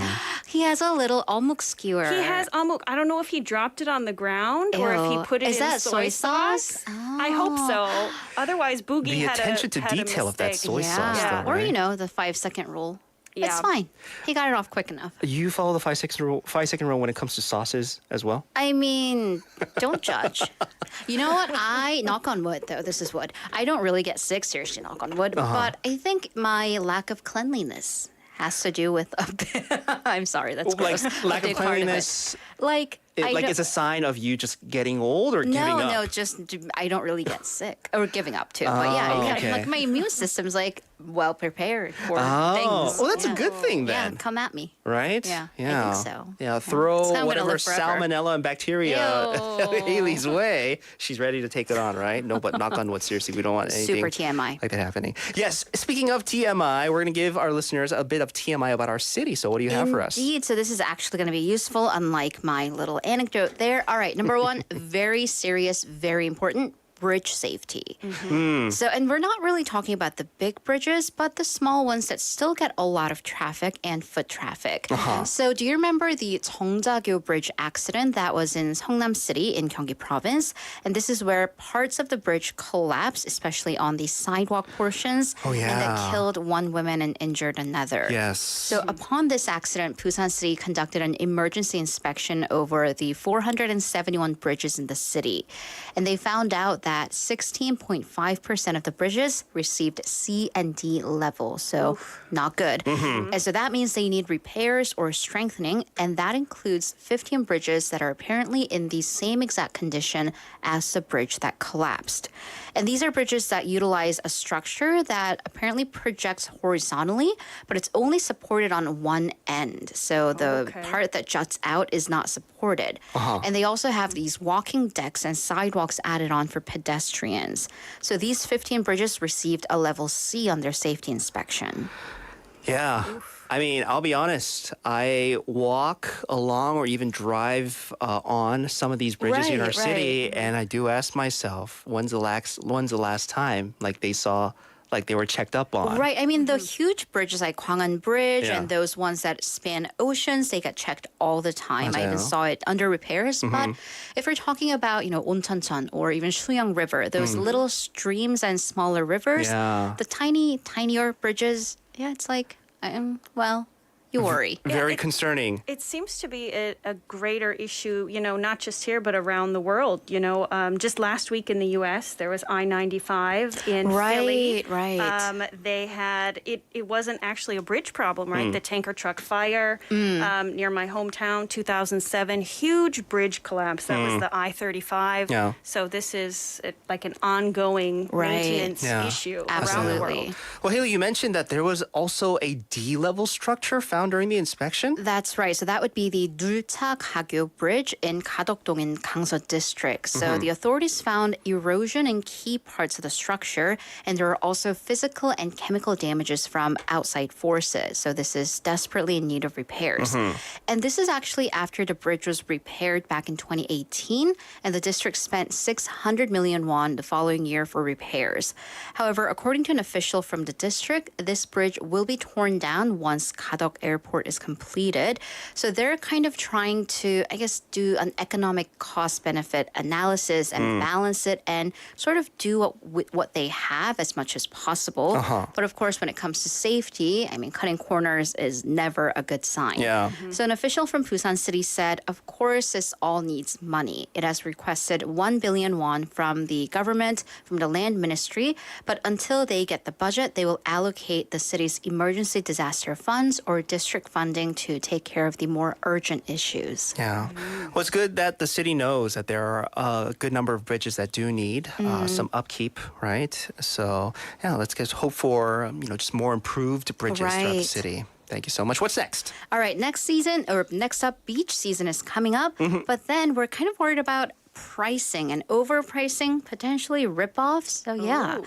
he has a little almuk skewer. He has almost, I don't know if he dropped it on the ground or if he Ew. put it Is in that soy sauce? I hope so. Otherwise, Boogie The had attention to had a detail of that mistake. soy sauce, Yeah. though, Or right? the 5-second rule. It's Yeah. fine. He got it off quick enough. You follow the 5-second rule, 5-second rule when it comes to sauces as well? I mean, don't judge. You know what? I knock on wood, though. This is wood. I don't really get sick, seriously, knock on wood. But I think my lack of cleanliness has to do with a bit. I'm sorry, that's Like gross. lack A of big part it. cleanliness. Like, I Like don't- it's a sign of you just getting old or giving up? no, just I don't really get sick or giving up too. But yeah, okay. like my immune system's like well prepared for things. Well, that's a Yeah. good thing Yeah, then. come at me. Right? Yeah, I Yeah. think so. Yeah, So throw I'm gonna whatever live forever. salmonella and bacteria Ew. Haley's way. She's ready to take it on, right? No, but knock on wood, seriously, we don't want anything Super TMI. like that happening. Yes, speaking of TMI, we're going to give our listeners a bit of TMI about our city. So what do you have for us? Indeed. So this is actually going to be useful, unlike my little anecdote there. All right, number one, very serious, very important. Bridge safety. So, and we're not really talking about the big bridges, but the small ones that still get a lot of traffic and foot traffic. So, do you remember the Jeongja-gyo Bridge accident that was in Seongnam City in Gyeonggi Province? And this is where parts of the bridge collapsed, especially on the sidewalk portions, and yeah. that killed one woman and injured another. Yes. So upon this accident, Busan City conducted an emergency inspection over the 471 bridges in the city. And they found out that 16.5% of the bridges received C and D level. So not good. And so that means they need repairs or strengthening. And that includes 15 bridges that are apparently in the same exact condition as the bridge that collapsed. And these are bridges that utilize a structure that apparently projects horizontally, but it's only supported on one end. So the part that juts out is not supported. And they also have these walking decks and sidewalks added on for pedestrians. So these 15 bridges received a level C on their safety inspection. Yeah. I mean, I'll be honest. I walk along or even drive on some of these bridges in our Right, city, and I do ask myself, when's the last time like they were checked up on? Right. I mean, the huge bridges like Gwangan Bridge Yeah. and those ones that span oceans, they get checked all the time. I even 맞아요. saw it under repairs. But if we're talking about, Oncheoncheon or even Suyang River, those little streams and smaller rivers, Yeah. the tinier bridges, yeah, it's like, you worry. Very concerning. It seems to be a greater issue, not just here, but around the world. Just last week in the U.S., there was I-95 in Philly. Right. They had, it wasn't actually a bridge problem, right? The tanker truck fire near my hometown, 2007, huge bridge collapse. That was the I-35. Yeah. So this is like an ongoing Right. maintenance Yeah. issue around the world. Absolutely. Well, Haley, you mentioned that there was also a D-level structure found during the inspection. That's right. So that would be the Dulcha-Gagyo Bridge in Gadokdong in Gangso District. So the authorities found erosion in key parts of the structure, and there are also physical and chemical damages from outside forces. So this is desperately in need of repairs. And this is actually after the bridge was repaired back in 2018, and the district spent 600 million won the following year for repairs. However, according to an official from the district, this bridge will be torn down once Gadok airport is completed. So they're kind of trying to, I guess, do an economic cost benefit analysis and balance it and sort of do what they have as much as possible. But of course, when it comes to safety, I mean, cutting corners is never a good sign. Yeah. So an official from Busan City said, of course, this all needs money. It has requested 1 billion won from the government, from the land ministry, but until they get the budget, they will allocate the city's emergency disaster funds or district funding to take care of the more urgent issues. Yeah. Well, it's good that the city knows that there are a good number of bridges that do need some upkeep, right? So, yeah, let's just hope for, just more improved bridges throughout the Right. city. Thank you so much. What's next? All right, next up, beach season is coming up, but then we're kind of worried about pricing and overpricing, potentially rip-offs. So yeah.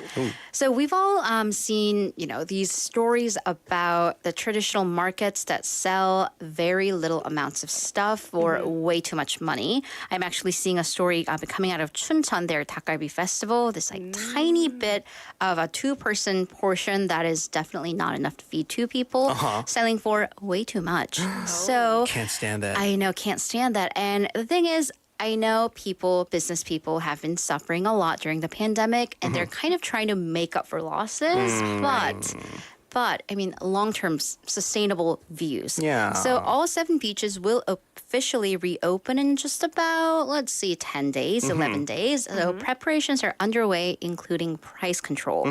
So we've all seen, these stories about the traditional markets that sell very little amounts of stuff for way too much money. I'm actually seeing a story coming out of Chuncheon, their 닭갈비 festival, this tiny bit of a 2-person portion that is definitely not enough to feed 2 people, selling for way too much. So Can't stand that. I know, can't stand that. And the thing is, I know business people have been suffering a lot during the pandemic, and they're kind of trying to make up for losses, but I mean, long-term sustainable views. Yeah. So all 7 beaches will officially reopen in just about, 10 days, 11 days. So preparations are underway, including price control.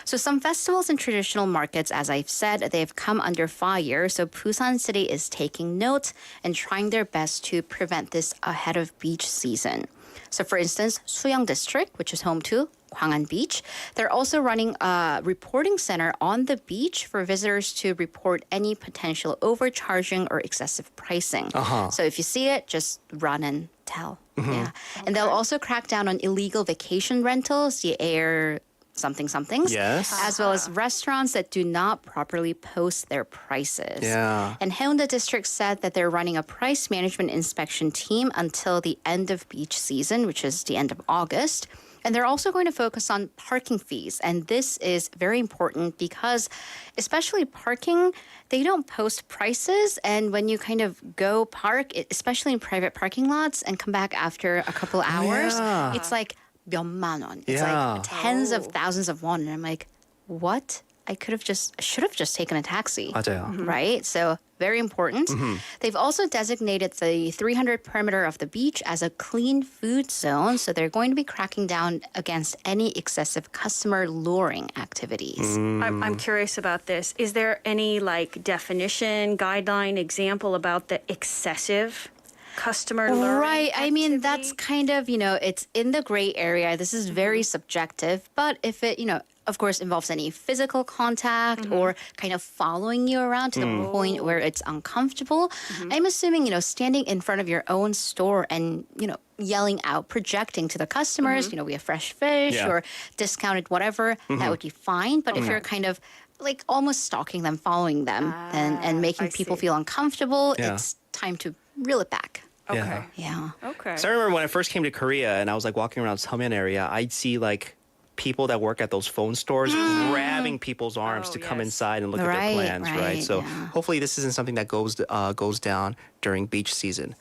So some festivals and traditional markets, as I've said, they've come under fire. So Busan City is taking note and trying their best to prevent this ahead of beach season. So for instance, Suyang District, which is home to Gwangan Beach, they're also running a reporting center on the beach for visitors to report any potential overcharging or excessive pricing. So if you see it, just run and tell. Yeah. And they'll also crack down on illegal vacation rentals, the air somethings, Yes. as well as restaurants that do not properly post their prices. Yeah. And Haeundae District said that they're running a price management inspection team until the end of beach season, which is the end of August. And they're also going to focus on parking fees. And this is very important because, especially parking, they don't post prices. And when you kind of go park, especially in private parking lots, and come back after a couple hours, yeah. it's like 몇만 원. It's Yeah. like tens of thousands of won. And I'm like, what? I should have just taken a taxi. 맞아요. Right? So very important. They've also designated the 300 perimeter of the beach as a clean food zone. So they're going to be cracking down against any excessive customer luring activities. I'm curious about this. Is there any definition, guideline, example about the excessive customer luring Right. I mean, that's activity? kind of, it's in the gray area. This is very subjective. But if it, of course, involves any physical contact or kind of following you around to the point where it's uncomfortable, I'm assuming, standing in front of your own store and, yelling out, projecting to the customers, we have fresh fish Yeah. or discounted whatever, that would be fine. But if you're kind of almost stalking them, following them, and making I people see. feel uncomfortable, Yeah. it's time to reel it back. Okay. Yeah. Okay. So I remember when I first came to Korea and I was walking around Seomin area, I'd see people that work at those phone stores grabbing people's arms Oh, to come yes. inside and look at Right, their plans, right? right, So yeah. hopefully this isn't something that goes down during beach season.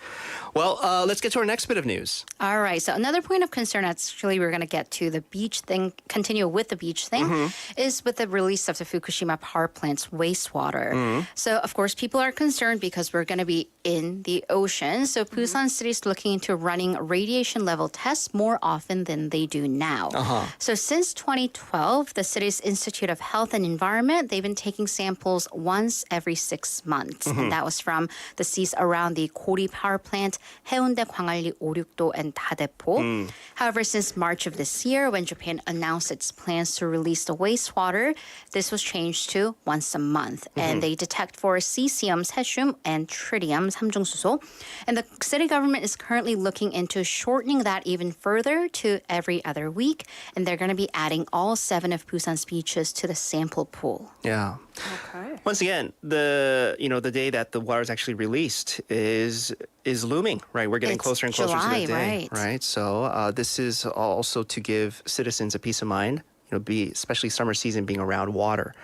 Well, let's get to our next bit of news. All right. So another point of concern, actually, we're going to get to the beach thing, continue with the beach thing, is with the release of the Fukushima power plant's wastewater. So, of course, people are concerned because we're going to be in the ocean. So Busan City is looking into running radiation level tests more often than they do now. So since 2012, the city's Institute of Health and Environment, they've been taking samples once every 6 months. And that was from the seas around the Gori power plant, Haeundae, Gwangalli, Oryukdo, and Daepo. However, since March of this year, when Japan announced its plans to release the wastewater, this was changed to once a month. And they detect for cesium, cesium, and tritium, 삼중수소. And the city government is currently looking into shortening that even further to every other week. And they're going to be adding all 7 of Busan's beaches to the sample pool. Yeah. Okay. Once again, the day that the water is actually released is looming, right? We're getting It's closer and closer July, to that day, right. So this is also to give citizens a peace of mind. be especially summer season being around water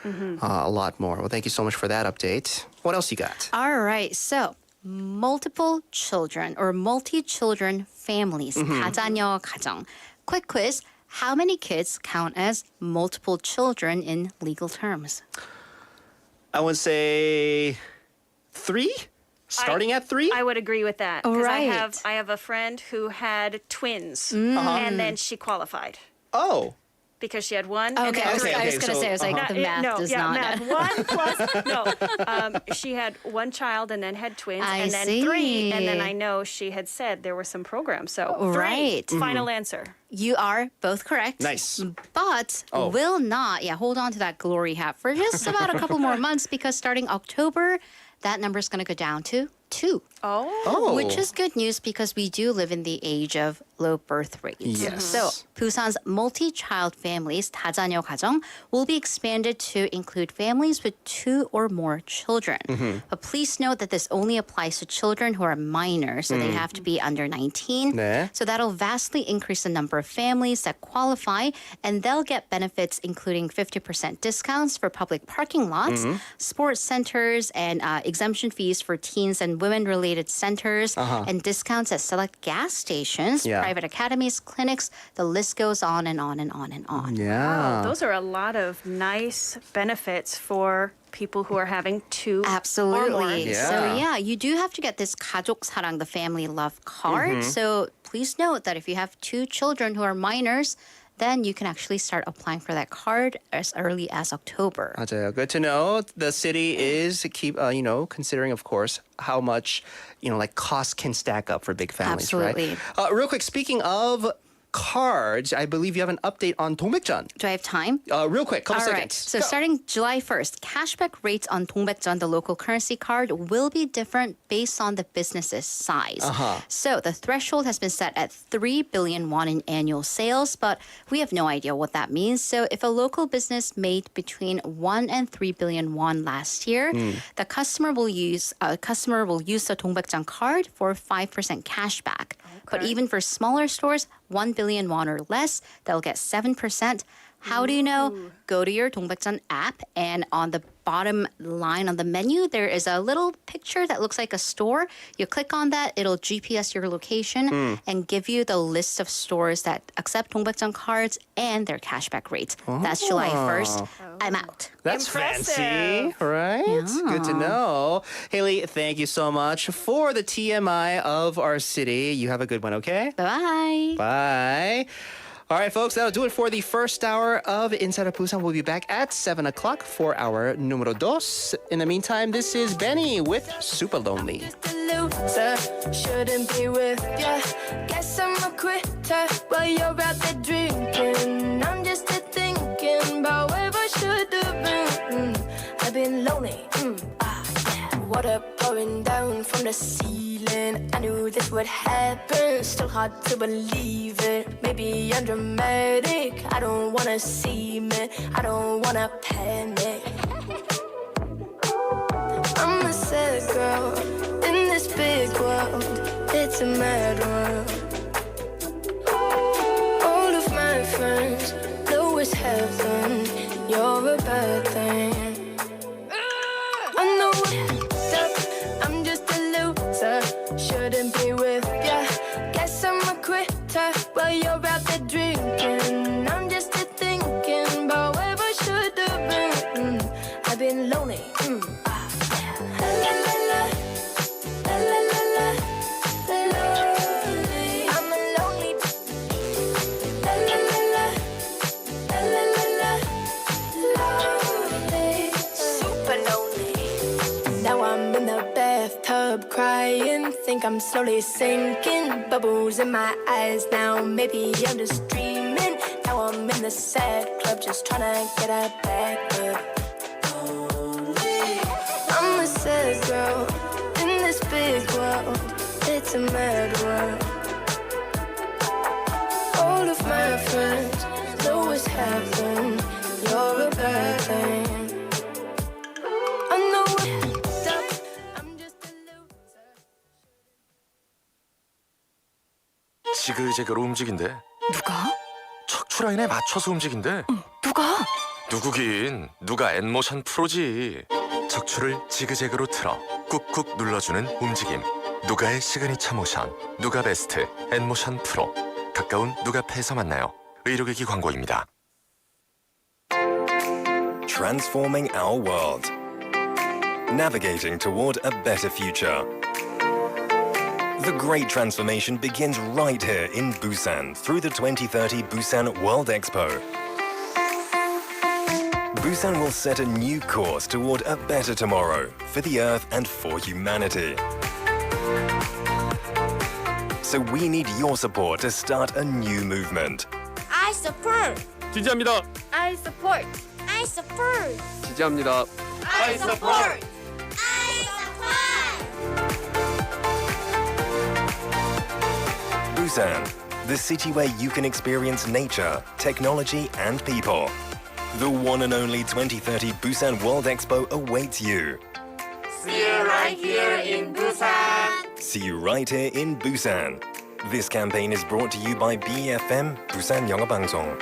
a lot more. Well, thank you so much for that update. What else you got? All right, so multiple children or multi-children families, 다자녀 가정. Quick quiz. How many kids count as multiple children in legal terms? I would say 3? Starting at 3? I would agree with that. 'Cause Right. I have a friend who had twins, and then she qualified Oh. because she had one. and Okay, then I was, three. I was going to say, I was like, the math no, does yeah, not. math. 1 plus no. She had one child and then had twins, I and then see. 3, and then I know she had said there were some programs. So 3, Right. final answer. You are both correct. Nice. But Oh. will not, hold on to that glory hat for just about a couple more months because starting October, that number is going to go down to 2. Oh. Which is good news because we do live in the age of low birth rates. Yes. So Busan's multi-child families, 다자녀 가정, will be expanded to include families with 2 or more children. But please note that this only applies to children who are minors, so they have to be under 19. 네. So that'll vastly increase the number of families that qualify, and they'll get benefits including 50% discounts for public parking lots, sports centers, and exemption fees for teens and women-related centers, and discounts at select gas stations, Yeah. private academies, clinics. The list goes on and on and on and on. Yeah. Those are a lot of nice benefits for people who are having 2 or more. Absolutely. Yeah. So you do have to get this 가족 사랑, the family love card. So please note that if you have 2 children who are minors, then you can actually start applying for that card as early as October. 맞아요. Good to know. The city is considering, of course, how much, like costs can stack up for big families, Absolutely. right? Real quick, speaking of cards, I believe you have an update on 동백전. Do I have time? Real quick, couple All right. seconds. So Go. starting July 1st, cashback rates on 동백전, the local currency card, will be different based on the business's size. So the threshold has been set at 3 billion won in annual sales, but we have no idea what that means. So if a local business made between 1 and 3 billion won last year, the customer will use the 동백전 card for 5% cashback. But even for smaller stores, 1 billion won or less, they'll get 7%. How do you know? Go to your 동백전 app, and on the bottom line on the menu, there is a little picture that looks like a store. You click on that, it'll GPS your location and give you the list of stores that accept 동백전 cards and their cashback rates. That's July 1st. I'm out. That's Impressive. fancy, right? Good to know. Haley, thank you so much for the TMI of our city. You have a good one, okay? Bye-bye. Bye. All right, folks, that'll do it for the first hour of Inside of Busan. We'll be back at 7 o'clock for our numero dos. In the meantime, this is Benny with Super Lonely. Just a loser, shouldn't be with ya. Guess I'm a quitter while you're out there drinking. I'm just a thinking about where I should have been. I've been lonely, yeah. Water pouring down from the ceiling. I knew this would happen, still hard to believe it. Maybe I'm dramatic, I don't wanna see me, I don't wanna panic. I'm a sad girl in this big world. It's a mad world. All of my friends know it's heaven. You're a bad thing. I know that I'm just a loser. Shouldn't be with ya. Guess I'm a quitter while you're out there drinking. I'm just a thinking about where I should have been. I've been lonely. La la la, la la la la, lonely. I'm a lonely. La la la la, la la la la, lonely. Super lonely. Now I'm in the bathtub crying, think I'm slowly sinking. Bubbles in my eyes now, maybe I'm just dreaming. Now I'm in the sad club, just trying to get a back up. I'm a sad girl in this big world. It's a mad world. All of my friends know what's happened. You're a bad thing. I know that I'm just a loser. 지글지글 움직인대. 누가? 척추 라인에 맞춰서 움직인대. 누구긴 누가 엔모션 프로지. 척추를 지그재그로 틀어 꾹꾹 눌러주는 움직임. 누가의 시그니처 모션. 누가 베스트 엔모션 프로. 가까운 누가페에서 만나요. 의료기기 광고입니다. Transforming our world. Navigating toward a better future. The great transformation begins right here in Busan through the 2030 Busan World Expo. Busan will set a new course toward a better tomorrow for the Earth and for humanity. So we need your support to start a new movement. I support. 지지합니다. I support. I support. 지지합니다. I support. I support. Busan, the city where you can experience nature, technology, and people. The one and only 2030 Busan World Expo awaits you. See you right here in Busan. See you right here in Busan. This campaign is brought to you by BFM 부산영어방송.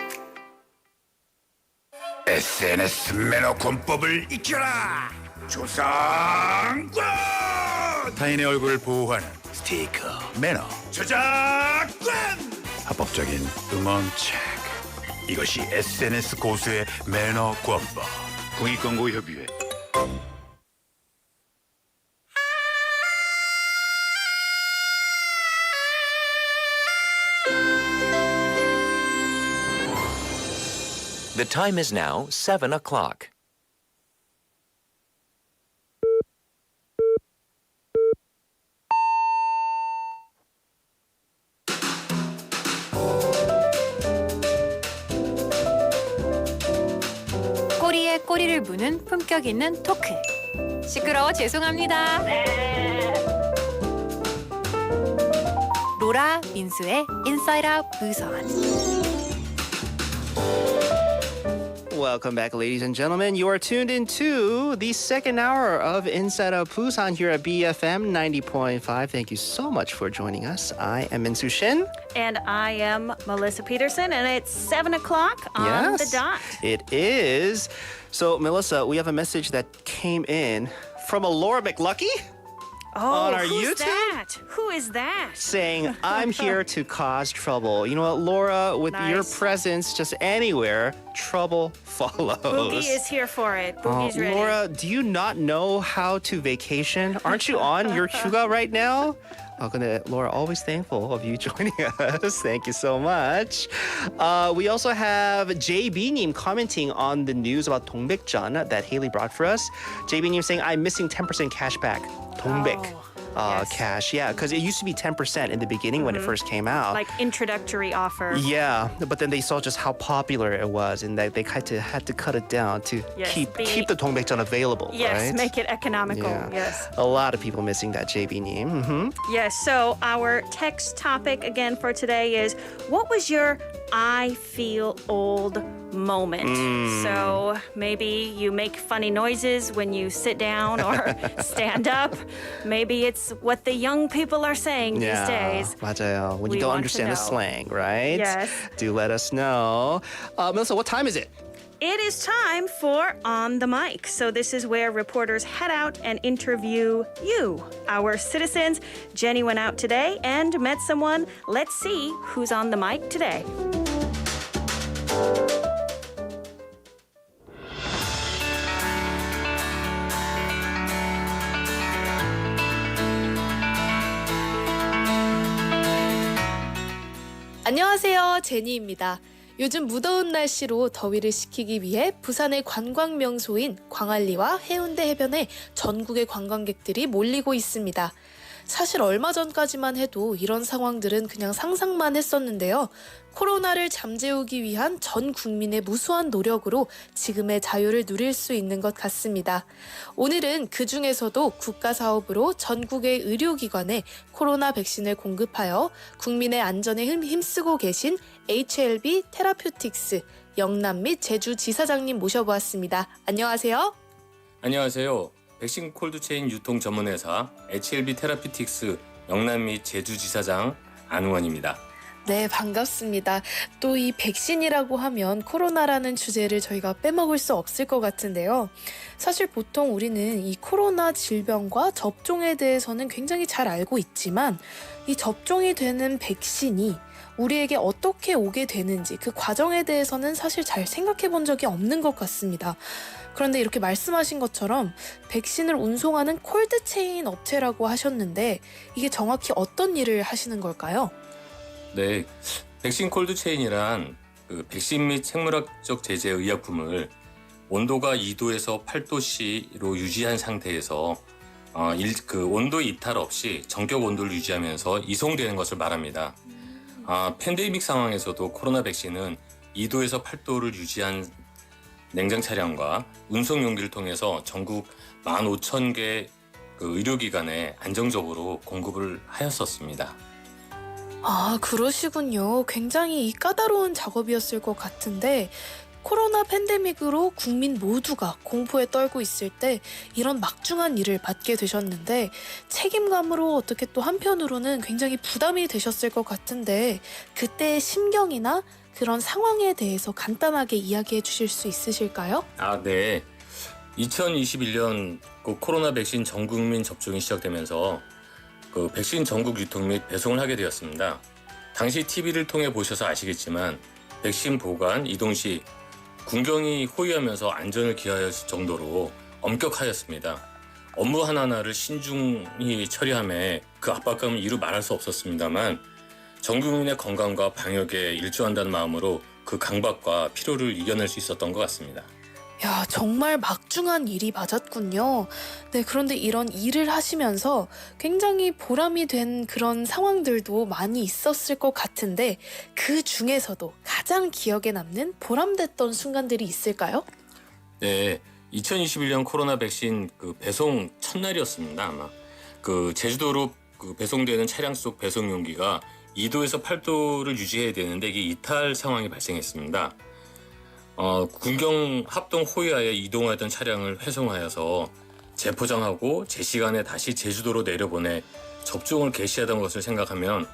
SNS 매너 권법을 익혀라. 조상권. 타인의 얼굴을 보호하는 스티커 매너 저작권. 합법적인 음원 체크. 이것이 SNS 고수의 매너 권법. 공익광고협의회. The time is now 7 o'clock. 꼬리에 꼬리를 무는 품격 있는 토크. 시끄러워 죄송합니다. 로라 민수의 인사이드 아웃 부산. Welcome back, ladies and gentlemen. You are tuned into the second hour of Inside Out Busan here at BFM 90.5. Thank you so much for joining us. I am Min Soo Shin. And I am Melissa Peterson, and it's 7 o'clock on the dot. It is. So, Melissa, we have a message that came in from a Laura McLucky on our who's YouTube. that? Who is that? Saying, I'm here to cause trouble. You know what, Laura, with your presence just anywhere, trouble follows. Boogie is here for it. Boogie's ready. Laura, do you not know how to vacation? Aren't you on your 휴가 right now? 근데 Laura, always thankful of you joining us. Thank you so much. We also have JB님 commenting on the news about 동백전 that Haley brought for us. JB님 saying, I'm missing 10% cash back. 동백. Cash, yeah, because it used to be 10% in the beginning when it first came out. Like introductory offer. Yeah, but then they saw just how popular it was, and that they had to cut it down to keep the 동백전 available. Yes, right? make it economical. Yeah. Yes. A lot of people missing that JB name. Mm-hmm. Yes, so our text topic again for today is, what was your I feel old moment? So maybe you make funny noises when you sit down or stand up. Maybe it's what the young people are saying these days. 맞아요. When We you don't want to understand the know. slang, right? Yes. Do let us know. Melissa, what time is it? It is time for On the Mic. So this is where reporters head out and interview you, our citizens. Jenny went out today and met someone. Let's see who's on the mic today. 안녕하세요, 제니입니다. 요즘 무더운 날씨로 더위를 식히기 위해 부산의 관광 명소인 광안리와 해운대 해변에 전국의 관광객들이 몰리고 있습니다. 사실 얼마 전까지만 해도 이런 상황들은 그냥 상상만 했었는데요. 코로나를 잠재우기 위한 전 국민의 무수한 노력으로 지금의 자유를 누릴 수 있는 것 같습니다. 오늘은 그 중에서도 국가사업으로 전국의 의료기관에 코로나 백신을 공급하여 국민의 안전에 힘쓰고 계신 HLB 테라퓨틱스 영남 및 제주 지사장님 모셔보았습니다. 안녕하세요. 안녕하세요. 백신 콜드체인 유통 전문회사 HLB 테라퓨틱스 영남 및 제주 지사장 안우원입니다. 네, 반갑습니다. 또 이 백신이라고 하면 코로나라는 주제를 저희가 빼먹을 수 없을 것 같은데요. 사실 보통 우리는 이 코로나 질병과 접종에 대해서는 굉장히 잘 알고 있지만 이 접종이 되는 백신이 우리에게 어떻게 오게 되는지 그 과정에 대해서는 사실 잘 생각해 본 적이 없는 것 같습니다. 그런데 이렇게 말씀하신 것처럼 백신을 운송하는 콜드체인 업체라고 하셨는데 이게 정확히 어떤 일을 하시는 걸까요? 네, 백신 콜드체인이란 그 백신 및 생물학적 제제 의약품을 온도가 2도에서 8도씨로 유지한 상태에서 그 온도 이탈 없이 정격 온도를 유지하면서 이송되는 것을 말합니다. 팬데믹 상황에서도 코로나 백신은 2도에서 8도를 유지한 냉장 차량과 운송 용기를 통해서 전국 15,000개 그 의료기관에 안정적으로 공급을 하였었습니다. 아, 그러시군요. 굉장히 이 까다로운 작업이었을 것 같은데 코로나 팬데믹으로 국민 모두가 공포에 떨고 있을 때 이런 막중한 일을 맡게 되셨는데 책임감으로 어떻게 또 한편으로는 굉장히 부담이 되셨을 것 같은데 그때의 심경이나 그런 상황에 대해서 간단하게 이야기해 주실 수 있으실까요? 네. 2021년 그 코로나 백신 전 국민 접종이 시작되면서 그 백신 전국 유통 및 배송을 하게 되었습니다. 당시 TV를 통해 보셔서 아시겠지만 백신 보관, 이동 시 군경이 호위하면서 안전을 기하였을 정도로 엄격하였습니다. 업무 하나하나를 신중히 처리함에 그 압박감은 이루 말할 수 없었습니다만 전 국민의 건강과 방역에 일조한다는 마음으로 그 강박과 피로를 이겨낼 수 있었던 것 같습니다. 야, 정말 막중한 일이 맞았군요. 네, 그런데 이런 일을 하시면서 굉장히 보람이 된 그런 상황들도 많이 있었을 것 같은데 그 중에서도 가장 기억에 남는 보람됐던 순간들이 있을까요? 네, 2021년 코로나 백신 그 배송 첫날이었습니다. 아마 그 제주도로 그 배송되는 차량 속 배송 용기가 2도에서 8도를 유지해야 되는데 이게 이탈 상황이 발생했습니다. 군경 합동 호위하에 이동하던 차량을 회송하여서 재포장하고 제 시간에 다시 제주도로 내려보내 접종을 개시하던 것을 생각하면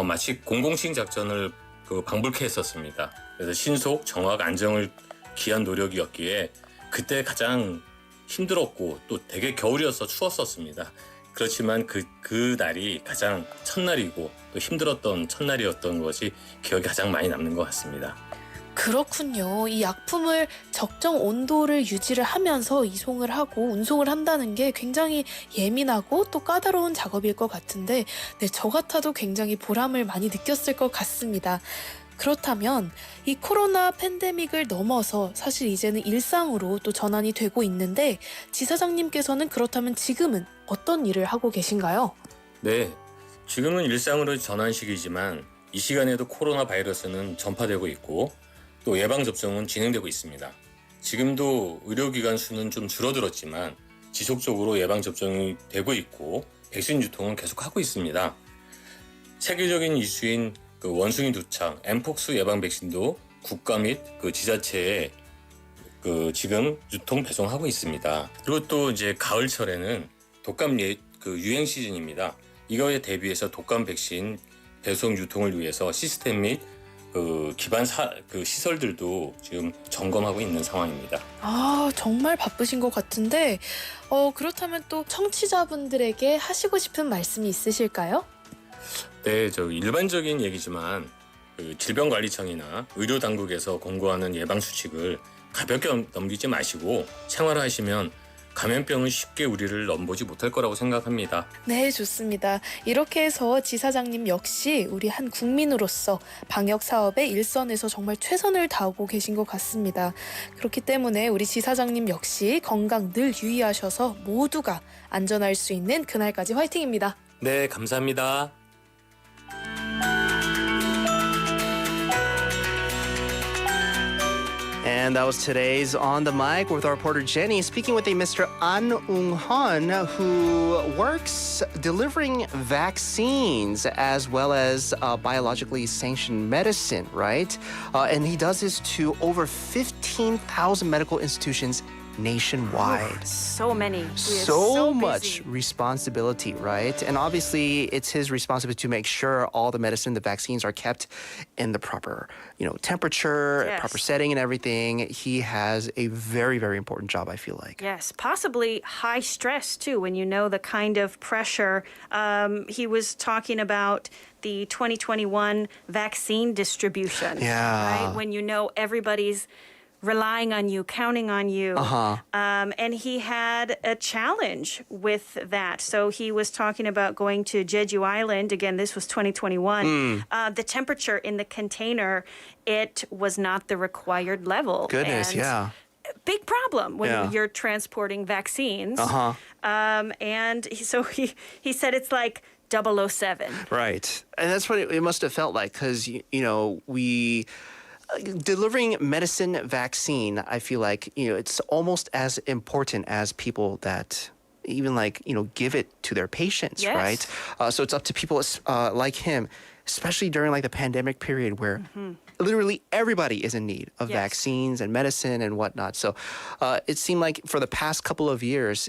마치 공공신 작전을 그 방불케 했었습니다. 그래서 신속, 정확, 안정을 기한 노력이었기에 그때 가장 힘들었고 또 되게 겨울이어서 추웠었습니다. 그렇지만 그 날이 가장 첫날이고 또 힘들었던 첫날이었던 것이 기억에 가장 많이 남는 것 같습니다. 그렇군요. 이 약품을 적정 온도를 유지를 하면서 이송을 하고 운송을 한다는 게 굉장히 예민하고 또 까다로운 작업일 것 같은데 네, 저 같아도 굉장히 보람을 많이 느꼈을 것 같습니다. 그렇다면 이 코로나 팬데믹을 넘어서 사실 이제는 일상으로 또 전환이 되고 있는데 지사장님께서는 그렇다면 지금은 어떤 일을 하고 계신가요? 네, 지금은 일상으로 전환 시기지만 이 시간에도 코로나 바이러스는 전파되고 있고 또 예방접종은 진행되고 있습니다. 지금도 의료기관 수는 좀 줄어들었지만 지속적으로 예방접종이 되고 있고 백신 유통은 계속하고 있습니다. 세계적인 이슈인 그 원숭이 두창, 엠폭스 예방 백신도 국가 및 그 지자체에 그 지금 유통 배송하고 있습니다. 그리고 또 이제 가을철에는 독감 그 유행 시즌입니다. 이거에 대비해서 독감 백신 배송 유통을 위해서 시스템 및 그 기반 그 시설들도 지금 점검하고 있는 상황입니다. 아, 정말 바쁘신 것 같은데 그렇다면 또 청취자분들에게 하시고 싶은 말씀이 있으실까요? 네, 저 일반적인 얘기지만 그 질병관리청이나 의료당국에서 공고하는 예방수칙을 가볍게 넘기지 마시고 생활하시면 감염병은 쉽게 우리를 넘보지 못할 거라고 생각합니다. 네, 좋습니다. 이렇게 해서 지사장님 역시 우리 한 국민으로서 방역 사업의 일선에서 정말 최선을 다하고 계신 것 같습니다. 그렇기 때문에 우리 지사장님 역시 건강 늘 유의하셔서 모두가 안전할 수 있는 그날까지 화이팅입니다. 네, 감사합니다. And that was today's On the Mic with our reporter Jenny, speaking with a Mr. An Ung-hun, who works delivering vaccines as well as biologically sanctioned medicine, right? And he does this to over 15,000 medical institutions nationwide. So many. So much busy. responsibility, right? And obviously, it's his responsibility to make sure all the medicine, the vaccines are kept in the proper, temperature, Yes. proper setting, and everything. He has a very, very important job, I feel like. Yes, possibly high stress too, when you know the kind of pressure. He was talking about the 2021 vaccine distribution. Yeah. Right? When you know everybody's relying on you, counting on you. And he had a challenge with that. So he was talking about going to Jeju Island. Again, this was 2021. The temperature in the container, it was not the required level. Goodness, And yeah. big problem when Yeah. you're transporting vaccines. So he said it's like 007. Right. And that's what it must have felt like because, we delivering medicine vaccine, I feel like, it's almost as important as people that even give it to their patients, Yes. right? So it's up to people like him, especially during the pandemic period where literally everybody is in need of Yes. vaccines and medicine and whatnot. So it seemed like for the past couple of years,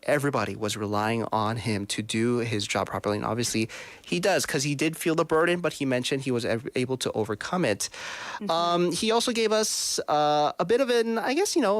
everybody was relying on him to do his job properly. And obviously he does because he did feel the burden, but he mentioned he was able to overcome it. He also gave us a bit of an,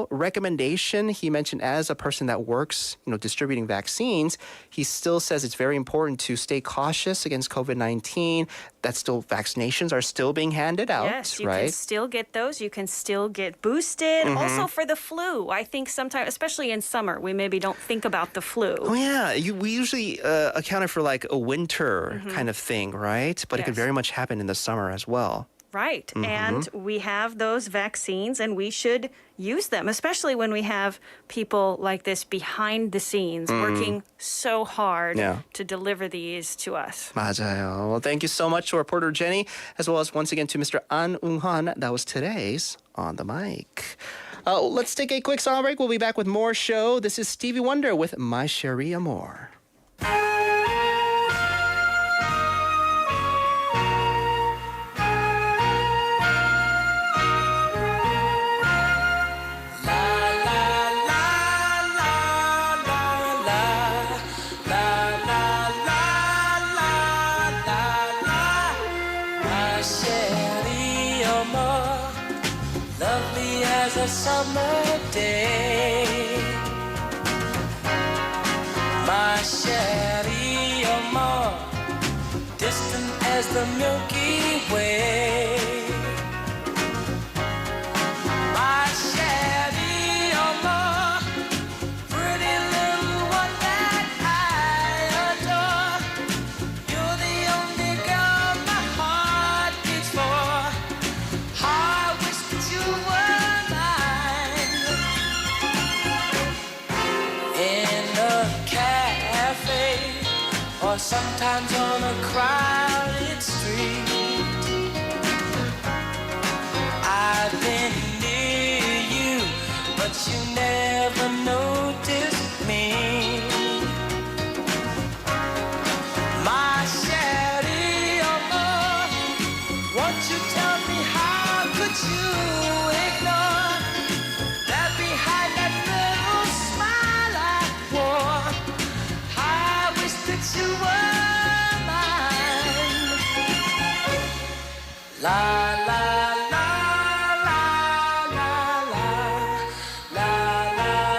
recommendation. He mentioned as a person that works, distributing vaccines, he still says it's very important to stay cautious against COVID-19. That still vaccinations are still being handed out, Yes, you can right? still get those. You can still get boosted. Also for the flu. I think sometimes, especially in summer, we maybe don't think about the flu. Oh yeah, we usually accounted for a winter kind of thing, right? But it could Yes. very much happen in the summer as well. Right. And we have those vaccines and we should use them, especially when we have people like this behind the scenes working so hard Yeah. to deliver these to us. 맞아요. Well, thank you so much to our reporter Jenny, as well as once again to Mr. An Ung-han. That was today's On the Mic. Let's take a quick song break. We'll be back with more show. This is Stevie Wonder with My Cherie Amour. My chérie, you're more lovely as a summer day. My chérie, you're more distant as the Milky Way. My chérie, you're more pretty little one that I adore. You're the only girl my heart beats for. I wish that you were mine. In a cafe, or sometimes on a crowded street. I've been near you, but you never noticed me. My chérie, oh, won't you tell me how could you ignore that behind that little smile I wore? I wish that you were mine. La la la la la la la la la la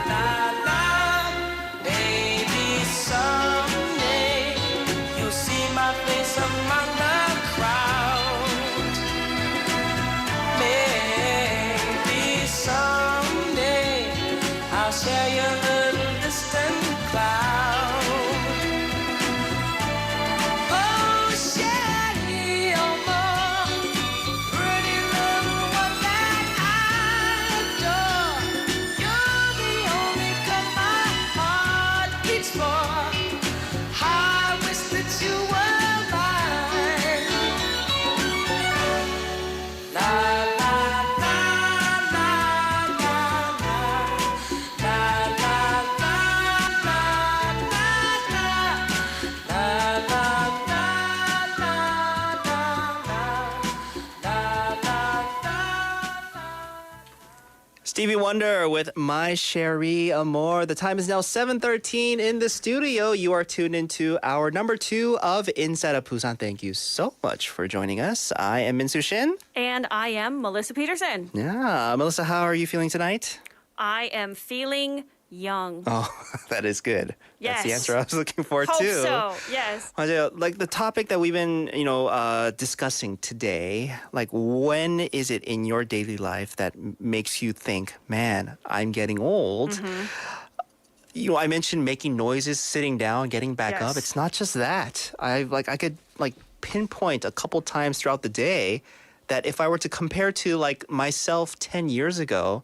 la la. Maybe someday you'll see my face among the crowd. Maybe someday I'll share your little distant cloud. Oh, chérie, oh, more pretty little one that I adore. You're the only girl my heart beats for. I wish that you were mine. La la la la la la la la la la la. Stevie Wonder with My Cherie Amour. The time is now 7:13 in the studio. You are tuned into our number 2 of Inside of Busan. Thank you so much for joining us. I am Min Soo Shin. And I am Melissa Peterson. Yeah, Melissa, how are you feeling tonight? I am feeling young. Oh, that is good. Yes. That's the answer I was looking for Hope too. so. Yes. 맞아요. Like the topic that we've been, discussing today, like when is it in your daily life that makes you think, man, I'm getting old? Mm-hmm. I mentioned making noises, sitting down, getting back up. It's not just that. I could pinpoint a couple times throughout the day that if I were to compare to like myself 10 years ago,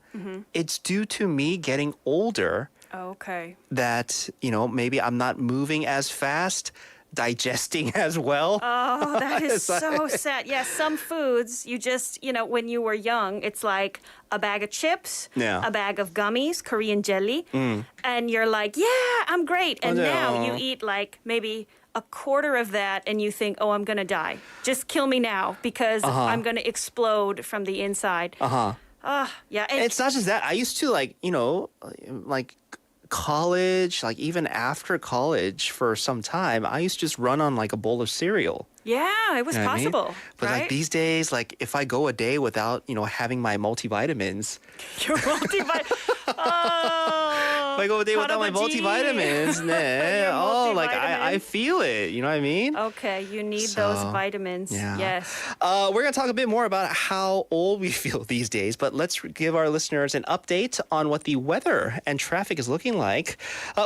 it's due to me getting older. Okay. That, maybe I'm not moving as fast, digesting as well. Oh, that is so sad. Yeah, some foods, you just, when you were young, it's like a bag of chips, a bag of gummies, Korean jelly, and you're like, yeah, I'm great. And now you eat like maybe a quarter of that and you think, oh, I'm going to die. Just kill me now because I'm going to explode from the inside. Yeah. And it's not just that. I used to like college, like even after college for some time, I used to just run on like a bowl of cereal. Yeah, it was possible. But right? like these days, like if I go a day without, having my multivitamins. Your multivitamins. If I go a day without my multivitamins, I feel it. You know what I mean? Okay, you need those vitamins. Yeah. Yes. We're going to talk a bit more about how old we feel these days, but let's give our listeners an update on what the weather and traffic is looking like.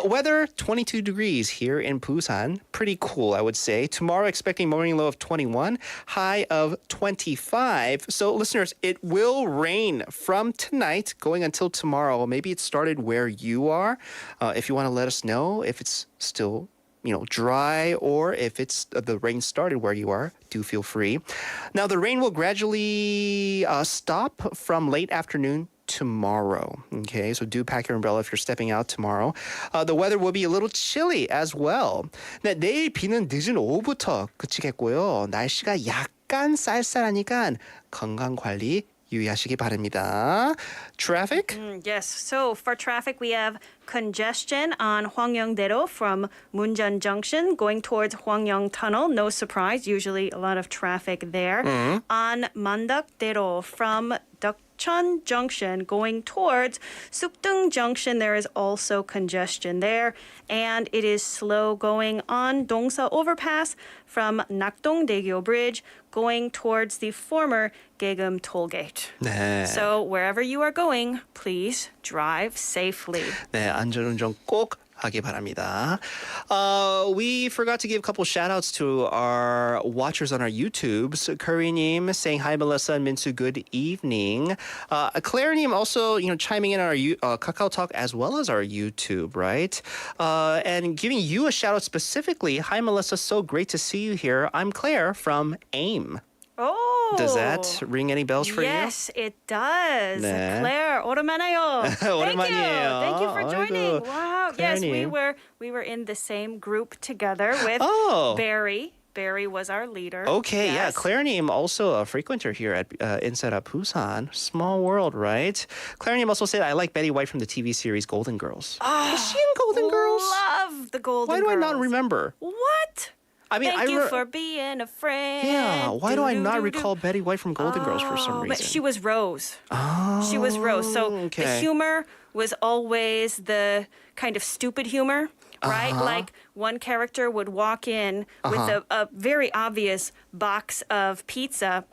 Weather, 22 degrees here in Busan. Pretty cool, I would say. Tomorrow, expecting morning low of 21, high of 25. So listeners, it will rain from tonight going until tomorrow. Maybe it started where you are. If you want to let us know if it's still dry or if it's the rain started where you are, do feel free. Now the rain will gradually stop from late afternoon tomorrow. Okay, so do pack your umbrella if you're stepping out tomorrow. The weather will be a little chilly as well. 네, 내일 비는 늦은 오후부터 그치겠고요. 날씨가 약간 쌀쌀하니까 건강 관리 유의하시기 바랍니다. Traffic? Yes. So for traffic, we have congestion on Hwangyeongdaero from Munjeon Junction going towards Hwangyeong Tunnel. No surprise. Usually a lot of traffic there. On Mandakdaero from Deokcheon Junction going towards Sukdeung Junction, there is also congestion there. And it is slow going on Dongsa Overpass from Nakdong-daegyo Bridge going towards the former Daegum Tollgate. 네. So wherever you are going, please drive safely. 네, 안전운전 꼭 하기 바랍니다. We forgot to give a couple shout outs to our watchers on our YouTubes. Curry님 saying hi, Melissa and Minsu, good evening. Claire님 also, chiming in on our Kakao Talk as well as our YouTube, right? And giving you a shout out specifically. Hi, Melissa, so great to see you here. I'm Claire from AIM. Oh. Does that ring any bells for you? Yes, it does. 네. Claire, 오랜만이에요. 오랜만이에요. Thank you for joining. 아이고, Wow. Yes, Claire님. we were in the same group together with Barry. Barry was our leader. Okay, yeah. Yes. Claire님, also a frequenter here at Inside Out Busan. Small world, right? Claire님 also said, I like Betty White from the TV series Golden Girls. Is she in Golden Girls? Love the Golden Why Girls. do I not remember? What? I mean, Thank you for being a friend. Yeah, why do I not Do-do-do-do. recall Betty White from Golden Girls for some reason? But she was Rose. Oh, She was Rose. So the okay. humor was always the kind of stupid humor, right? Like one character would walk in with a very obvious box of pizza,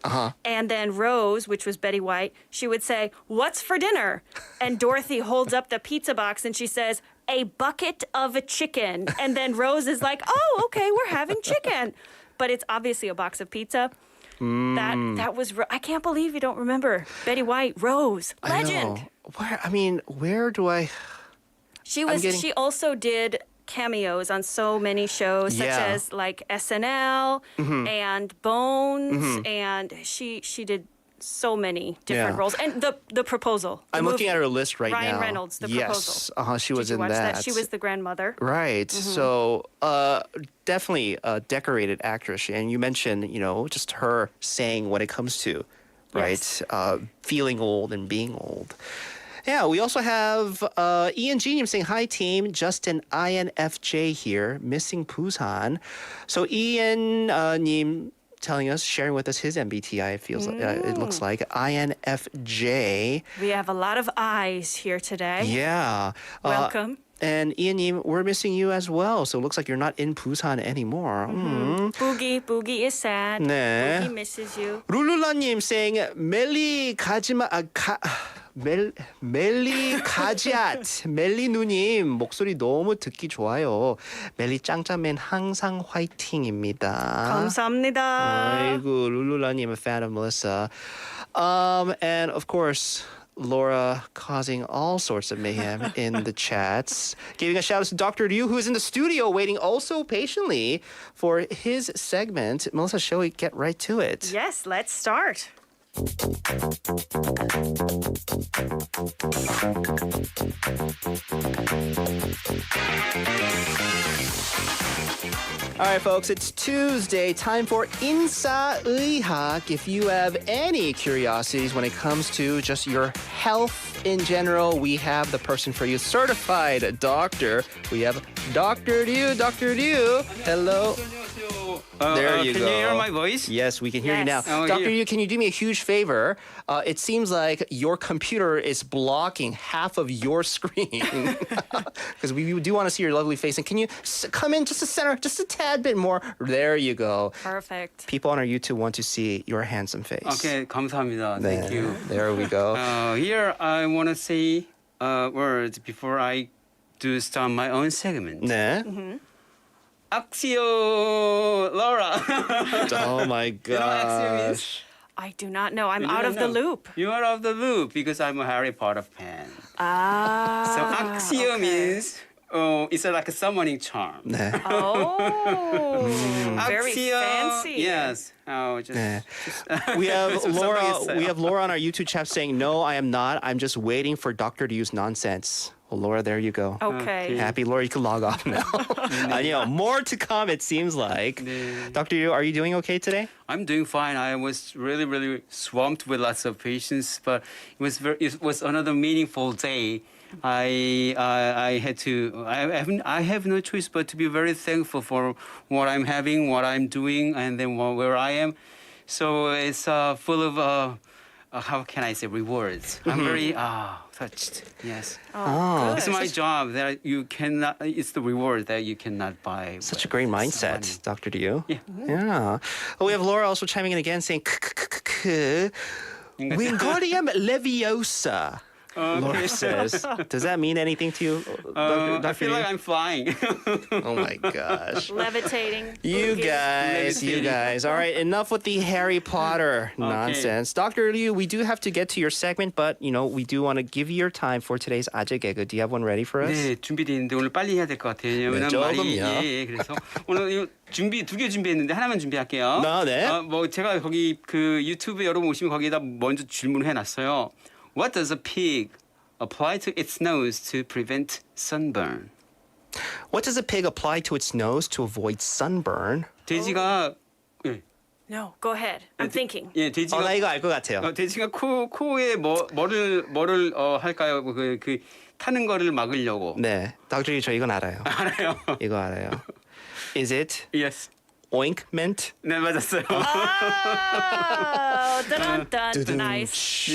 and then Rose, which was Betty White, she would say, "What's for dinner?" And Dorothy holds up the pizza box and she says, "A bucket of a chicken." And then Rose is like, "Oh, okay, we're having chicken." But it's obviously a box of pizza. That was I can't believe you don't remember Betty White, Rose, legend. Where do I? She also did cameos on so many shows such as like SNL and Bones, and she did so many different roles. And the Proposal. I'm looking at her list right now. Ryan Reynolds, The Proposal. Yes, she was Did you in watch that. She was the grandmother. Right. So definitely a decorated actress. And you mentioned, just her saying when it comes to, right, feeling old and being old. Yeah, we also have Ian Genium saying, hi team, just an INFJ here, missing Busan. So Ian 님 telling us, sharing with us his MBTI, it looks like, INFJ. We have a lot of I's here today. Yeah. Welcome. And Ian, we're missing you as well. So it looks like you're not in Busan anymore. Boogie is sad. 네. Boogie misses you. 룰루라님 saying 멜리 가지마 멜리 가지앗 멜리 누님 목소리 너무 듣기 좋아요. 멜리 짱짱맨 항상 화이팅입니다. 감사합니다. 아이고 룰루라님 a fan of Melissa. And of course. Laura causing all sorts of mayhem in the chats. Giving a shout out to Dr. Liu, who is in the studio waiting also patiently for his segment. Melissa, shall we get right to it? Yes, let's start. All right, folks, it's Tuesday. Time for 인사의학. If you have any curiosities when it comes to just your health in general, we have the person for you, certified doctor. We have Dr. Liu. Dr. Liu, hello. There you go. Can you hear my voice? Yes, we can hear you now. Oh, Dr. here. Liu, can you do me a huge favor? It seems like your computer is blocking half of your screen because we do want to see your lovely face. And can you come in just the center, just a tad bit more? There you go. Perfect. People on our YouTube want to see your handsome face. Okay, 감사합니다. Thank you. There we go. Here I want to say words before I do start my own segment. 네. Axio Laura. Oh my You know Axio means? gosh. I do not know. I'm You out don't of the know. loop. You are out of the loop because I'm a Harry Potter fan. Ah. So Axio means it's like a summoning charm. 네. Oh. Very Axio, fancy. Yes. Oh, just, 네. just We have 좀 Laura. 썰렁했어요. We have Laura on our YouTube chat saying, "No, I am not. I'm just waiting for Doctor to use nonsense." Well, Laura, there you go. Okay. Happy Laura, you can log off now. 아니요, more to come. It seems like. 네. Dr. Yu, are you doing okay today? I'm doing fine. I was really swamped with lots of patients, but it was another meaningful day. I had to. I have no choice but to be very thankful for what I'm having, what I'm doing, and then where I am. So it's full of how can I say rewards? I'm very touched. Yes. Oh, It's my job that you cannot. It's the reward that you cannot buy. Such a great mindset, money. Dr. Yu. Yeah. Yeah. Oh, we have Laura also chiming in again saying, Wingardium Leviosa. Laura says, does that mean anything to you, Dr. I feel Yu? like I'm flying. Oh my gosh. Levitating. You guys. All right, enough with the Harry Potter nonsense. Dr. Liu, we do have to get to your segment, but, we do want to give you your time for today's 아재 개그. Do you have one ready for us? 네, 준비되어 있는데 오늘 빨리 해야 될 것 같아요. 왜냐면 조금요. 그래서 오늘 이거 두 개 준비했는데 하나만 준비할게요. 네. 제가 거기 그 유튜브 여러분 오시면 거기에다 먼저 질문을 해놨어요. What does a pig apply to its nose to prevent sunburn? What does a pig apply to its nose to avoid sunburn? 돼지가 No, go ahead. I'm thinking. 예, 돼지가 나 이거 알 것 같아요. 돼지가 코에 뭐를 할까요? 그 타는 거를 막으려고. 네, Dr. Yu, 저 이건 알아요. 알아요. 이거 알아요. Is it Yes. ointment? 네, 맞았어요. Oh, dun. Nice.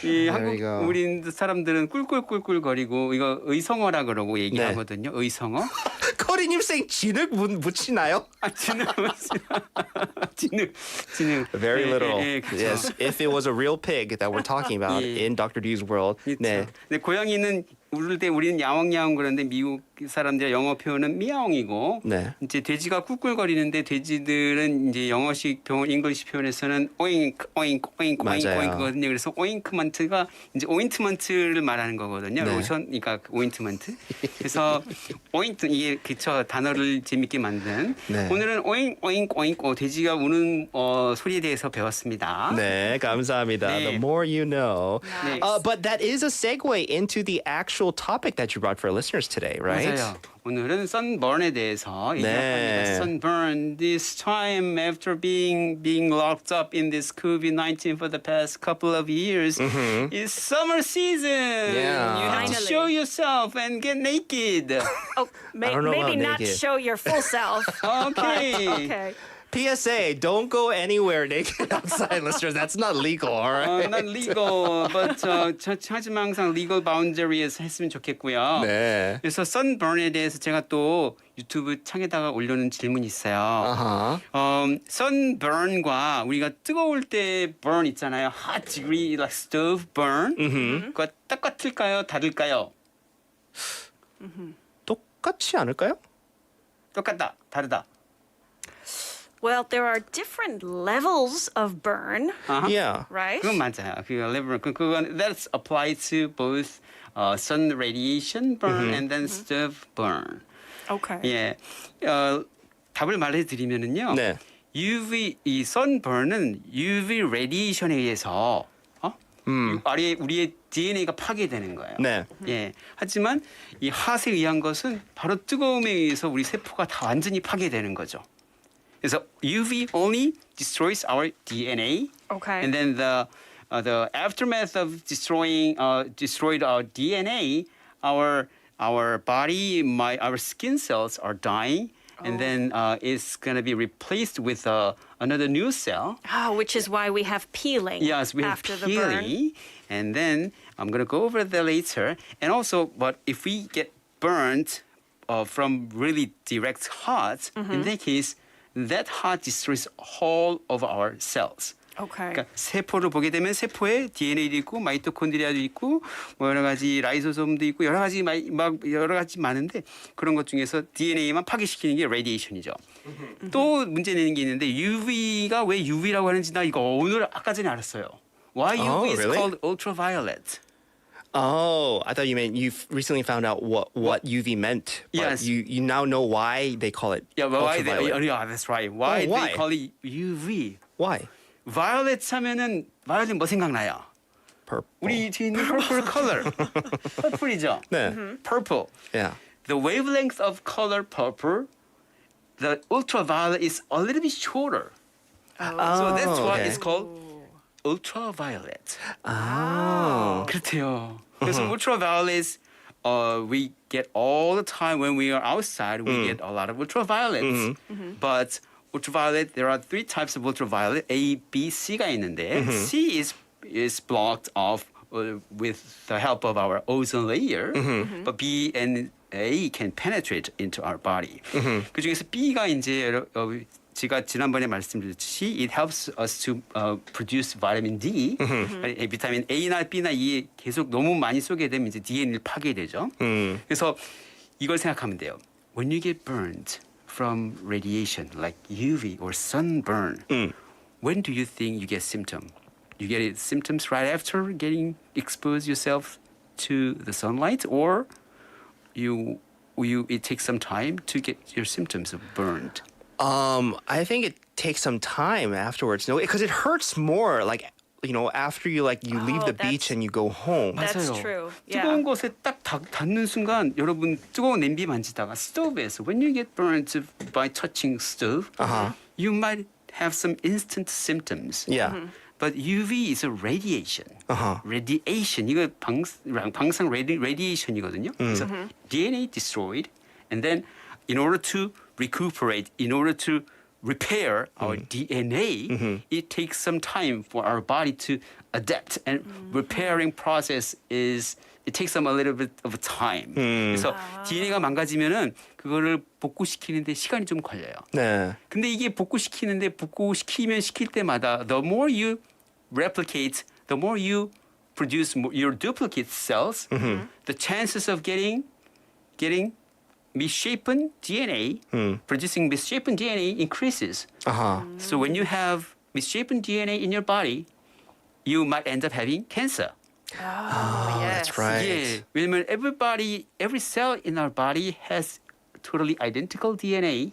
이 There we go. 한국 우리 사람들은 꿀꿀꿀꿀 거리고 이거 의성어라 그러고 얘기하거든요. 의성어. 커리님 생 진흙 묻히나요? 진흙. Very little. 그쵸. Yes, if it was a real pig that we're talking about in Dr. D's world. 네. 근데 고양이는 울을 때 우리는 야옹야옹 그러는데 미국 사람들 영어 표현은 미야옹이고 네. 이제 돼지가 꿀꿀거리는데 돼지들은 이제 영어식 잉글리시 표현에서는 오잉크 맞아요. 오잉크거든요. 그래서 오잉크먼트가 이제 오인트먼트를 말하는 거거든요. 네. 로션, 그러니까 오인트먼트. 그래서 오인트 이게 그쵸 단어를 재밌게 만든. 네. 오늘은 오잉 돼지가 우는 소리에 대해서 배웠습니다. 네, 감사합니다. 네. The more you know. 네. But that is a segue into the actual topic that you brought for our listeners today, right? 맞아요. 오늘은 sunburn에 대해서 얘기할 네. 겁니다. Sunburn. This time after being locked up in this COVID-19 for the past couple of years, it's summer season. Yeah. You have to Finally. show yourself and get naked. Oh, don't know maybe about not naked. show your full self. Okay. Okay. PSA, don't go anywhere naked outside, listeners. That's not legal, all right? Not legal, but 하지만 항상 legal boundaries 했으면 좋겠고요. 네. 그래서 sunburn에 대해서 제가 또 유튜브 창에다가 올려놓은 질문이 있어요. 아하. sunburn과 우리가 뜨거울 때 burn 있잖아요. hot degree like stove burn. 그거 똑같을까요? 다를까요? 똑같지 않을까요? 똑같다. 다르다. Well, there are different levels of burn, Yeah. right? 그건 맞아요. 그건 that's applied to both sun radiation burn and then stove burn. Okay. 예, 답을 말해드리면은요. 네. 이 sunburn은 UV radiation에 의해서 우리의 DNA가 파괴되는 거예요. 네. 예. 하지만 이 핫에 의한 것은 바로 뜨거움에 의해서 우리 세포가 다 완전히 파괴되는 거죠. 그래서 UV only destroys our DNA, Okay. and then the aftermath of destroyed our DNA, our body, our skin cells are dying, and then it's gonna be replaced with another new cell. Which is why we have peeling Yes, we have after the burn. peeling, and then I'm gonna go over that later. And also, but if we get burned from really direct hot, in that case, that hot destroys all of our cells. Okay. 그러니까 세포를 보게 되면 세포에 DNA도 있고 마이토콘드리아도 있고 뭐 여러 가지 라이소솜도 있고 여러 가지 여러 가지 많은데 그런 것 중에서 DNA만 파괴시키는 게 레디에이션이죠. 또 문제 내는 게 있는데 UV가 왜 UV라고 하는지 나 이거 오늘 아까 전에 알았어요. Why UV is really? called ultraviolet? Oh, I thought you meant you recently found out what UV meant. But Yes. You now know why they call it Yeah, why ultraviolet. yeah, that's right. Why why? they call it UV? Why? Violet 하면은 violet 뭐 생각나요? Purple. 우리 뒤에 있는 purple color. purple이죠? 네. Purple. Yeah. The wavelength of color purple, the ultraviolet is a little bit shorter. So that's why okay. it's called ultraviolet. Oh. 그렇대요. 그래서 ultraviolet we get all the time when we are outside. We get a lot of ultraviolets. But ultraviolet, there are three types of ultraviolet. A, B, C가 있는데 C is blocked off with the help of our ozone layer. But B and A can penetrate into our body. 그 중에서 B가 이제 제가 지난번에 말씀드렸듯이 it helps us to produce vitamin D. 비타민 A나 B나 E에 계속 너무 많이 쏘게 되면 이제 DNA를 파괴되죠. 그래서 이걸 생각하면 돼요. When you get burned from radiation like UV or sunburn, when do you think you get symptom? You get symptoms right after getting exposed yourself to the sunlight, or it takes some time to get your symptoms burned? I think it takes some time afterwards. No, because it hurts more. Like, after you leave the beach and you go home. That's 맞아요. true. Yeah. 뜨거운 곳에 딱 닿는 순간 여러분 뜨거운 냄비 만지다가 스토브에서 when you get burned by touching stove, you might have some instant symptoms. Yeah. But UV is a radiation. Radiation 이거 방사능 radiation이거든요. 그래서 DNA destroyed, and then in order to recuperate, in order to repair our DNA, it takes some time for our body to adapt. And repairing process it takes them a little bit of time. 그래서 DNA가 망가지면은 그거를 복구시키는데 시간이 좀 걸려요. 네. 근데 이게 복구시킬 때마다 the more you replicate, the more you produce your duplicate cells, the chances of getting misshapen DNA, producing misshapen DNA increases. So when you have misshapen DNA in your body, you might end up having cancer. Oh, that's right. 예, 왜냐면 every cell in our body has totally identical DNA.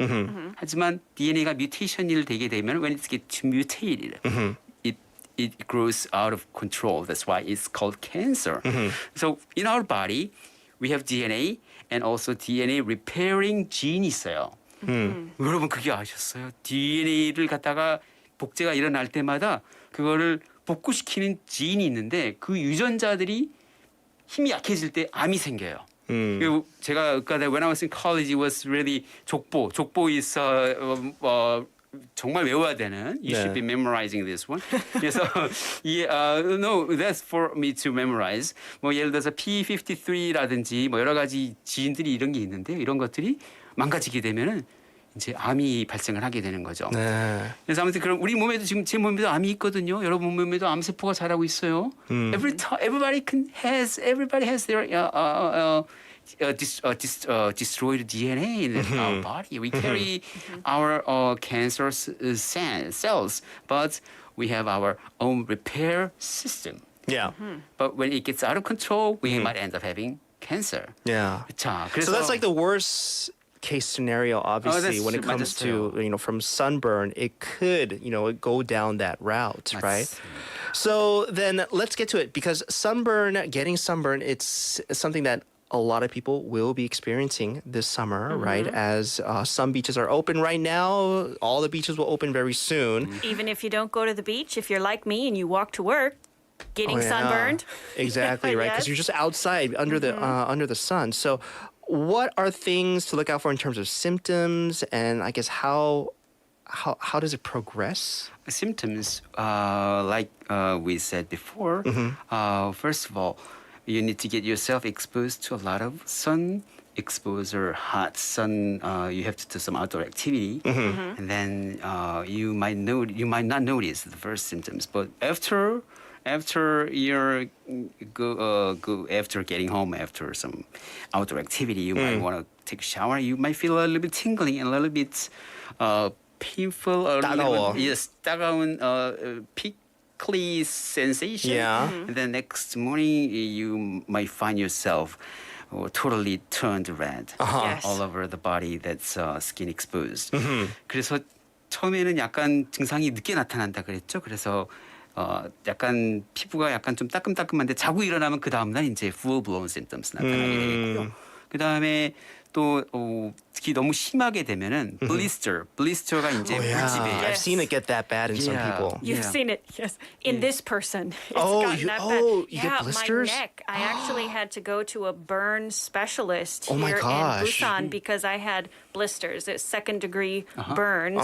하지만 DNA가 뮤테이션이 되게 되면 when it gets mutated, it grows out of control. That's why it's called cancer. So in our body, we have DNA, and also DNA repairing gene이 있어요. 여러분 그게 아셨어요? DNA를 갖다가 복제가 일어날 때마다 그거를 복구시키는 지인이 있는데 그 유전자들이 힘이 약해질 때 암이 생겨요. 그리고 제가 when I was in college, it was really 족보 is 정말 외워야 되는. You should be memorizing this one. 그래서 no, that's for me to memorize. 뭐 예를 들어서 P53라든지 뭐 여러 가지 지인들이 이런 게 있는데 이런 것들이 망가지게 되면은 이제 암이 발생을 하게 되는 거죠. 그래서 아무튼 그럼 우리 몸에도 지금 제 몸에도 암이 있거든요. 여러분 몸에도 암 세포가 자라고 있어요. Everybody has their destroyed DNA in our body. We carry our cancer cells, but we have our own repair system. Yeah. But when it gets out of control, we might end up having cancer. Yeah. 자, So that's like the worst case scenario, obviously, when it comes to, from sunburn, it could, go down that route, right? So then let's get to it, because getting sunburn, it's something that a lot of people will be experiencing this summer, right? As some beaches are open right now, all the beaches will open very soon. Even if you don't go to the beach, if you're like me and you walk to work, getting sunburned. Exactly, right? Because you're just outside under the sun. So what are things to look out for in terms of symptoms, and I guess how does it progress? Symptoms, like we said before, first of all, you need to get yourself exposed to a lot of sun exposure, hot sun. You have to do some outdoor activity, and then you might not notice the first symptoms, but after you're after getting home after some outdoor activity, you might want to take a shower. You might feel a little bit tingling and a little bit painful. 따가워. Yes, 따가운 prickly sensation. Yeah. And then next morning you might find yourself totally turned red all over the body. That's skin exposed. 그래서 처음에는 약간 증상이 늦게 나타난다 그랬죠. 그래서 약간 피부가 약간 좀 따끔따끔한데 자고 일어나면 그 다음날 이제 full blown symptoms 나타나게 되겠고요. 그 다음에 또 특히 너무 심하게 되면은 blister가 이제 물집이에요. I've seen it get that bad in some people. You've seen it, yes. In this person, it's gotten that bad. You get blisters? My neck. I actually had to go to a burn specialist Oh my here in gosh. Busan because I had blisters, second-degree burns,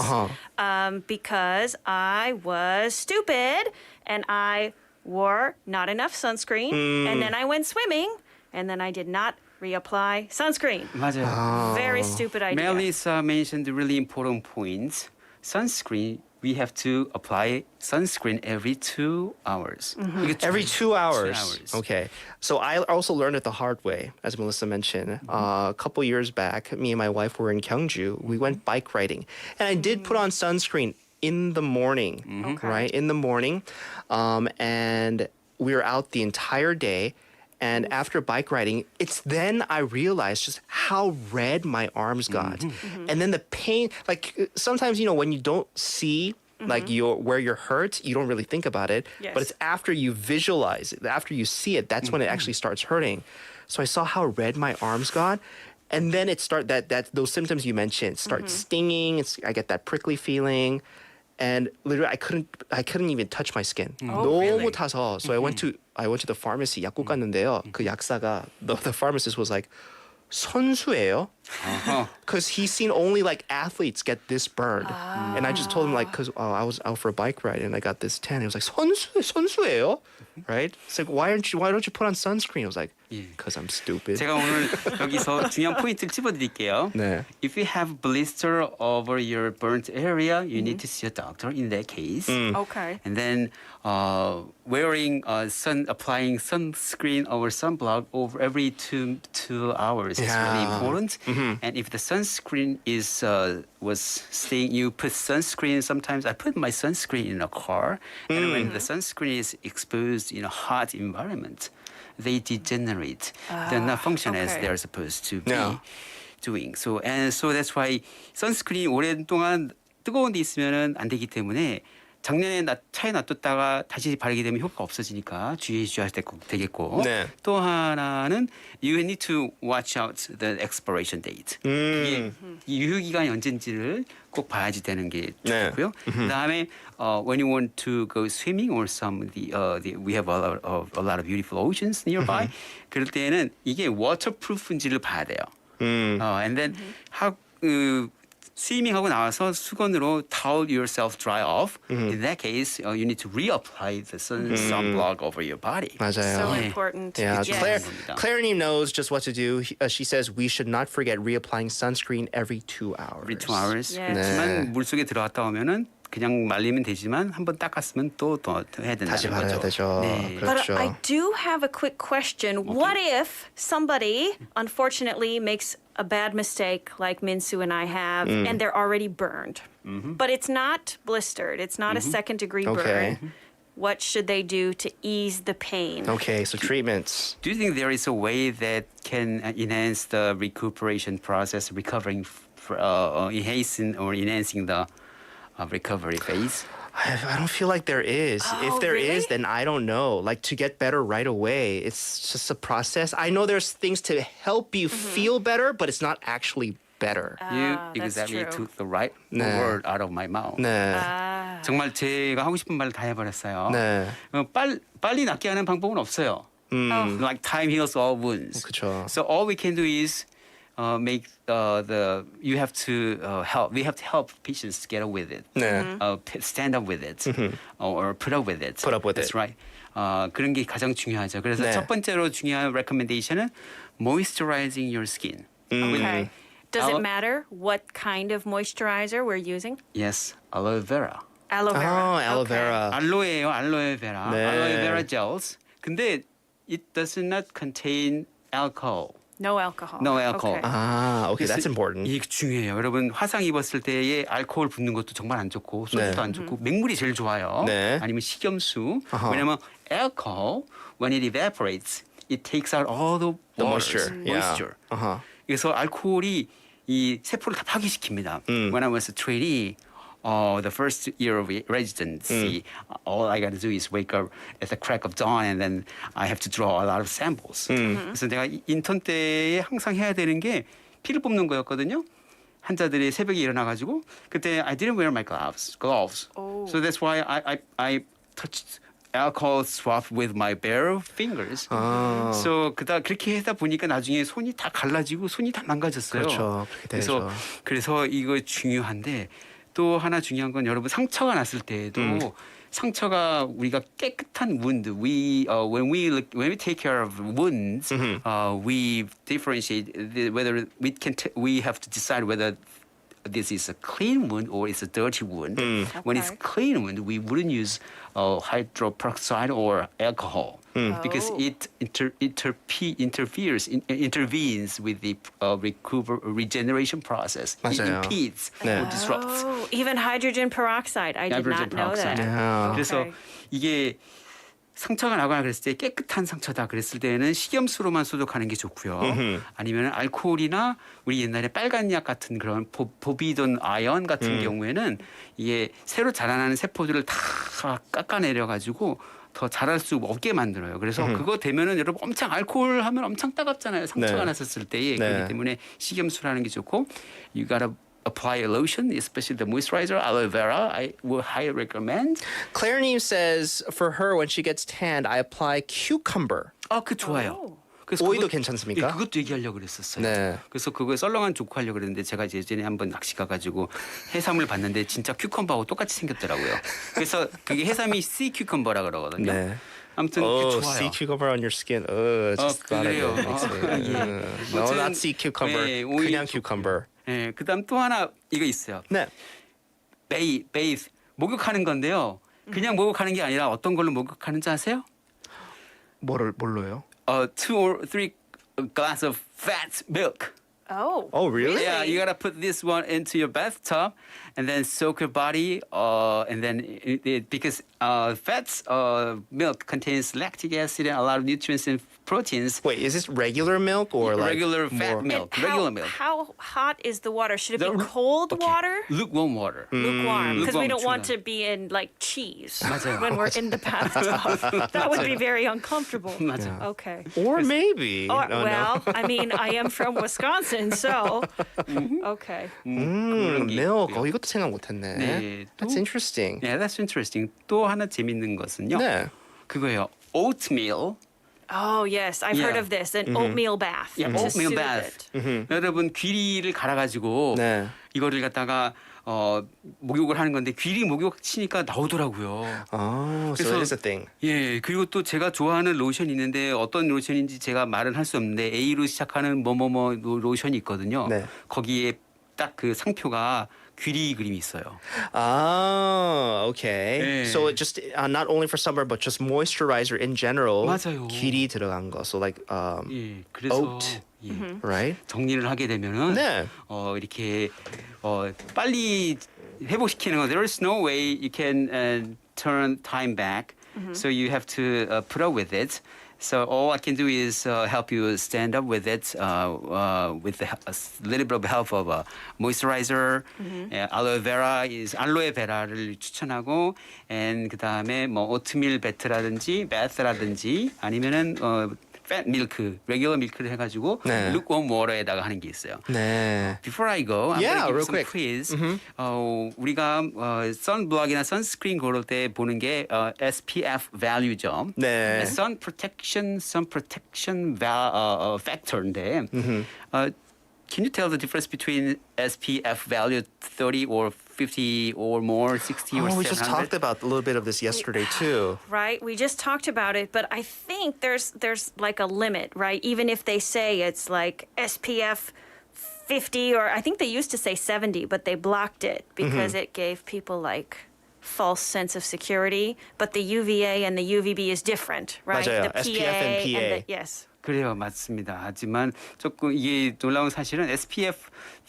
because I was stupid and I wore not enough sunscreen, and then I went swimming, and then I did not reapply sunscreen. 맞아요. Very stupid idea. Melissa mentioned really important points. Sunscreen, we have to apply sunscreen every 2 hours. Every 2 hours. 2 hours. Okay. So I also learned it the hard way, as Melissa mentioned. A couple years back, me and my wife were in Gyeongju. We went bike riding. And I did put on sunscreen in the morning, right? In the morning. And we were out the entire day. And after bike riding, it's then I realized just how red my arms got. And then the pain, like sometimes, when you don't see like where you're hurt, you don't really think about it. Yes. But it's after you visualize it, after you see it, that's when it actually starts hurting. So I saw how red my arms got. And then it those symptoms you mentioned start stinging. I get that prickly feeling. And literally, I couldn't even touch my skin. 너무 타서. So I went to the pharmacy. 약국 갔는데요. 그 약사가 the pharmacist was like, 선수예요? Because he's seen only like athletes get this burned. And I just told him like, because I was out for a bike ride and I got this tan. He was like, 선수예요? Right? It's like, why don't you put on sunscreen? I was like, because I'm stupid. 제가 오늘 여기서 중요한 포인트를 찝어드릴게요. 네. If you have blister over your burnt area, you need to see a doctor in that case. Okay. And then applying sunscreen or sunblock over every 2 hours is really important. And if the sunscreen was staying, you put sunscreen. Sometimes I put my sunscreen in a car, and when the sunscreen is exposed in a hot environment, they degenerate. They're not function as they're supposed to be doing. So that's why sunscreen 오랫동안 뜨거운 데 있으면은 안 되기 때문에 작년에 차에 놔뒀다가 다시 바르게 되면 효과가 없어지니까 주의해 주셔야 되겠고 네. 또 하나는 you need to watch out the expiration date. 이게 유효기간이 언젠지를 꼭 봐야지 되는 게 좋고요. 그다음에 when you want to go swimming or we have a lot of beautiful oceans nearby. 그럴 때는 이게 waterproof인지를 봐야 돼요. And then 스위밍하고 나와서 수건으로 towel yourself dry off. In that case, you need to reapply the sunblock over your body. 맞아요. So important. Yeah, Yes. Claire knows just what to do. She says we should not forget reapplying sunscreen every 2 hours. Every 2 hours. Yes. 그렇지만 물속에 들어갔다 오면은 그냥 말리면 되지만 한번 닦았으면 또 해야 된다는 다시 발라야 거죠. 되죠. 네. But 그렇죠. I do have a quick question. What if somebody, unfortunately, makes a bad mistake like Minsu and I have, and they're already burned? But it's not blistered. It's not a second-degree Okay. burn. What should they do to ease the pain? Okay, so treatments. Do you think there is a way that can enhance the recuperation process, recovering, enhancing the recovery phase? I don't feel like there is. If there is, then I don't know. Like to get better right away, it's just a process. I know there's things to help you feel better, but it's not actually better. You that's exactly true. took the right 네. word out of my mouth. 네. 정말 제가 하고 싶은 말을 다 해버렸어요. 네. 빨리 낫게 하는 방법은 없어요. Like time heals all wounds. 그렇죠. So all we can do is make you have to help. We have to help patients get up with it. 네. Stand up with it, or put up with it. Put up with That's it. right. 그런 게 가장 중요하죠. 그래서 네. 첫 번째로 중요한 recommendation은 moisturizing your skin. Okay. Does Aloe- it matter what kind of moisturizer we're using? Yes, aloe vera. Aloe vera. Oh, aloe Okay. vera. 알로에예요, 알로에 베라. 네. 알로에 베라 gels. 근데 it does not contain alcohol. No alcohol. No alcohol. Okay. Ah, okay, that's important. 이게 중요해요. 여러분 화상 입었을 때에 알코올 붙는 것도 정말 안 좋고 소주도 네. 안 좋고 맹물이 제일 좋아요. 네. 아니면 식염수. 아하. 왜냐면 alcohol when it evaporates, it takes out all the moisture. moisture. Uh-huh. 그래서 알코올이 이 세포를 다 파괴시킵니다. When I was a trainee, the first year of residency, all I got to do is wake up at the crack of dawn, and then I have to draw a lot of samples. 그래서 내가 인턴 때에 항상 해야 되는 게 피를 뽑는 거였거든요. 환자들이 새벽에 일어나가지고 그때 I didn't wear my gloves. So that's why I touched alcohol swab with my bare fingers. So 그렇게 하다 보니까 나중에 손이 다 갈라지고 손이 다 망가졌어요. 그렇죠. 그렇게 되죠. 그래서 이거 중요한데 또 하나 중요한 건 여러분 상처가 났을 때에도 상처가 우리가 깨끗한 wound. When we take care of wounds, we differentiate whether we have to decide whether this is a clean wound or it's a dirty wound. When it's clean wound, we wouldn't use hydroperoxide or alcohol because it intervenes with the regeneration process. It 맞아요. impedes or disrupts. Oh, even hydrogen peroxide. I did hydrogen not know that. peroxide. Yeah. 그래서 Okay. 이게 상처가 나거나 그랬을 때 깨끗한 상처다 그랬을 때는 식염수로만 소독하는 게 좋고요. 아니면 알코올이나 우리 옛날에 빨간 약 같은 그런 보비돈 아연 같은 경우에는 이게 새로 자라나는 세포들을 다 깎아내려 가지고 더 자랄 수 없게 만들어요. 그래서 그거 되면은 여러분 엄청 알코올 하면 엄청 따갑잖아요. 상처가 네. 났었을 때에 네. 그렇기 때문에 식염수라는 게 좋고 you gotta apply a lotion, especially the moisturizer, aloe vera. I would highly recommend. Claire Neem says for her when she gets tanned, I apply cucumber. 그 좋아요. 그래서 오이도 그것- 괜찮습니까? 예, 그것도 얘기하려고 그랬었어요. 네. 그래서 그거에 썰렁한 조크 하려고 그랬는데 제가 예전에 한번 낚시 가가지고 해삼을 봤는데 진짜 큐컴버하고 똑같이 생겼더라고요. 그래서 그게 해삼이 sea cucumber라 그러거든요. 네. 아무튼 Oh, 그 좋아요. sea cucumber on your skin. Just thought of 그래요. it. Makes it, No, 아무튼, not sea cucumber. 네, 오이 그냥 좋고. cucumber. 네, 그다음 또 하나 이거 있어요. 네. 베이스 목욕하는 건데요. 그냥 목욕하는 게 아니라 어떤 걸로 목욕하는지 아세요? 뭘로요? 2 or 3 glass of fat milk. Oh. Oh, really? Yeah, you gotta put this one into your bathtub and then soak your body. And then because fats milk contains lactic acid and a lot of nutrients and proteins. Wait, is this regular milk or like regular fat more- milk? And Regular milk. How hot is the water? Should it be The- cold okay. water? Lukewarm water. Lukewarm, because we lukewarm don't want 중간. to be in like cheese 맞아요. when we're in the bathtub. That would be very uncomfortable. 맞아요. Okay. Or maybe. Or, Oh, no. well, I mean, I am from Wisconsin, so okay. 그런 게 milk. 있고요. 이것도 생각 못했네. 네, That's 또- interesting. Yeah, that's interesting. 또 하나 재밌는 것은요. 네. 그거예요. Oatmeal. Oh yes, I've heard Yeah. of this. An oatmeal bath. Yeah, to oatmeal soothe bath. it. 여러분 귀리를 갈아가지고 네. 이거를 갖다가 목욕을 하는 건데 귀리 목욕 치니까 나오더라고요. Oh, so 그래서- it is a thing. 예, 그리고 또 제가 좋아하는 로션이 있는데 어떤 로션인지 제가 말은 할 수 없는데 A로 시작하는 뭐뭐뭐 로션이 있거든요. 네. 거기에 딱 그 상표가 귀리 그림이 있어요. Oh, okay. 네. So it just not only for summer but just moisturizer in general. 맞아요. 길이 들어간 거. So like 예, 그래서 oat, 예, right? 정리를 하게 되면은 네. 이렇게 빨리 회복시키는 거. There is no way you can turn time back. So you have to put up with it. So all I can do is help you stand up with it with a little bit of help of moisturizer. Aloe vera is aloe vera를 추천하고, and 그 다음에 뭐 오트밀 bath라든지 아니면은 fat milk, regular milk를 해가지고 네. lukewarm water에다가 하는 게 있어요. 네. Before I go, I'm Yeah, going to give real some quick. quiz. 우리가 sunblock이나 sunscreen 고를 때 보는 게 SPF value죠. 네. sun protection factor인데, can you tell the difference between SPF value 30 or 50 or more, 60 or 700? We just talked about a little bit of this yesterday too. Right, we just talked about it, but I think there's like a limit, right? Even if they say it's like SPF 50, or I think they used to say 70, but they blocked it because it gave people like false sense of security. But the UVA and the UVB is different, right? 맞아요. The PA SPF and PA. yes. 그래요, 맞습니다. 하지만 조금 이게 놀라운 사실은 SPF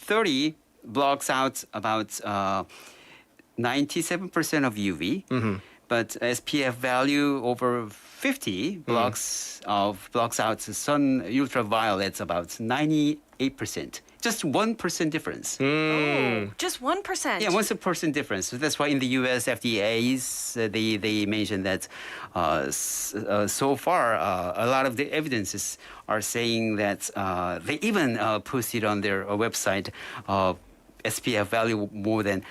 30 blocks out about 97% of UV, but SPF value over 50 blocks out sun ultraviolets about 98%. Just 1% difference. Oh, just 1%. Yeah, 1% difference. So that's why in the U.S. FDA's they mentioned that so far a lot of the evidences are saying that they even posted on their website SPF value more than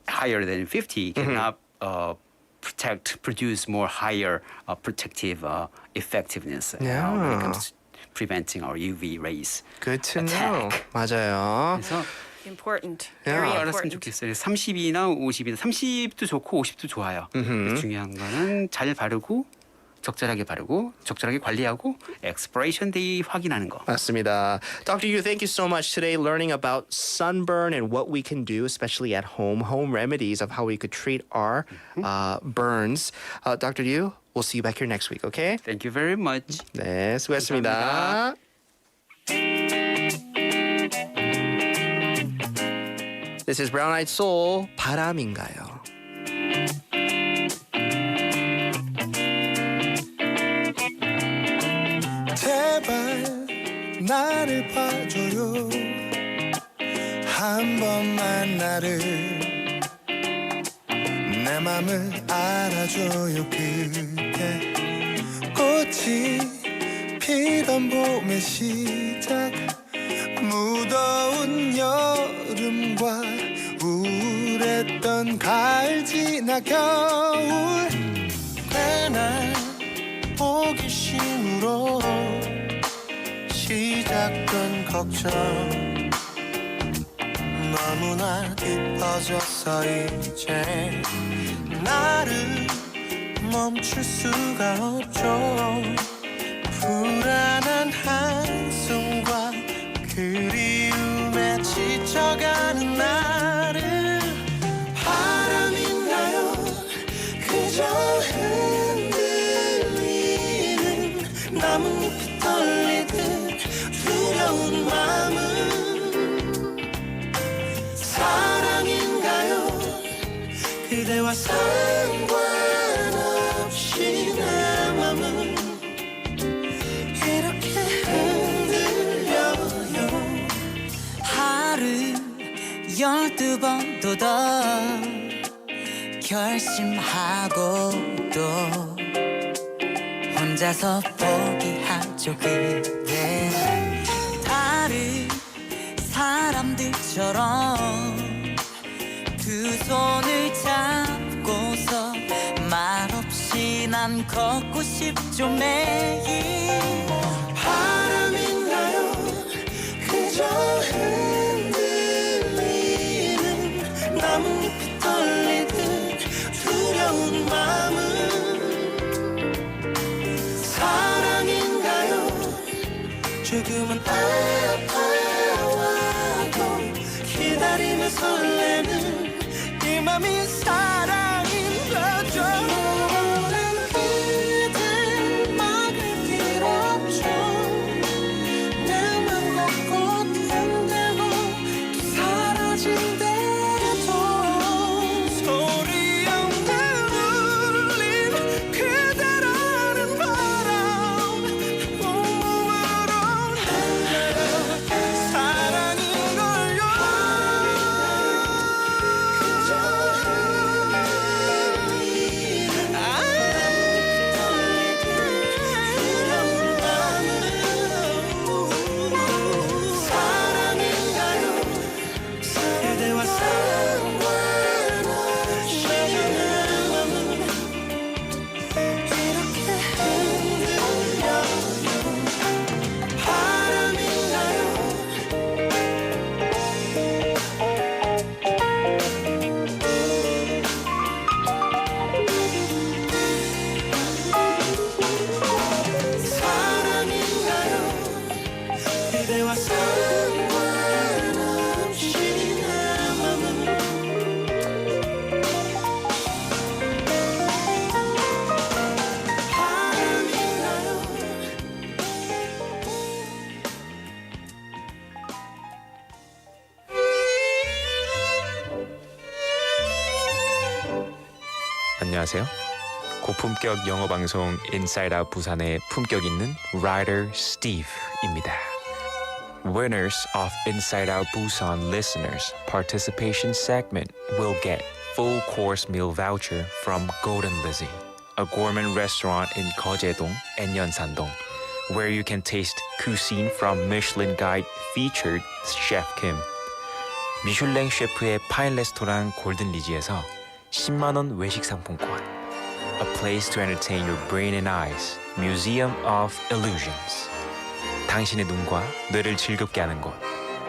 higher than 50 cannot produce more higher protective effectiveness when it comes to preventing our UV rays. Good to know. 맞아요. 그래서 Important. Yeah. Very 알았으면 important. 좋겠어요. 30이나 50이나 30도 좋고 50도 좋아요. 중요한 거는 잘 바르고 적절하게 바르고 적절하게 관리하고 expiration day 확인하는 거. 맞습니다. Dr. Yu, thank you so much today learning about sunburn and what we can do, especially at home remedies of how we could treat our burns. Dr. Yu, we'll see you back here next week, okay? Thank you very much. 네, 수고했습니다. This is Brown Eyed Soul, 바람인가요? 제발 나를 봐줘요 한 번만 나를 내 맘을 알아줘요 그대 꽃이 피던 봄의 시작 무더운 여름과 우울했던 가을 지나 겨울 꽤나 호기심으로 시작된 걱정 너무나 깊어졌어 이제 나를 멈출 수가 없죠 불안한 한숨과 그리움에 지쳐가는 나를 바람인가요 그저 흔들리는 나뭇잎이 떨리듯 두려운 마음은 사랑인가요 그대와 상관없이 내 맘은 한두 번도 더 결심하고 또 혼자서 포기하죠. 그래 다른 사람들처럼 두 손을 잡고서 말없이 난 걷고 싶죠. 매일 바람인가요 그저 흔들리는 나뭇잎이 떨리듯 두려운 마음은 사랑인가요 조금은 아파와도 기다리며 설레는 이 맘이 사랑인 거죠. 모든 그댈 막을 길 없죠. 내 맘 갖고 흔들고 또 사라진대도 소리 없는 울림 그대라는 바람 온몸으로 흘려요. 사랑인걸요. 그대와 상관없이 내 맘은 바람인가요. 안녕하세요. 고품격 영어 방송 인사이드 아웃 부산의 품격 있는 라이더 스티브입니다. Winners of Inside Out Busan listeners participation segment will get full course meal voucher from Golden Lizzie, a gourmet restaurant in Geojedong and Yeonsandong, where you can taste cuisine from Michelin Guide featured Chef Kim. 미슐랭 셰프의 파인 레스토랑 골든 리지에서 10만 원 외식 상품권. A place to entertain your brain and eyes, Museum of Illusions. 당신의 눈과 뇌를 즐겁게 하는 곳,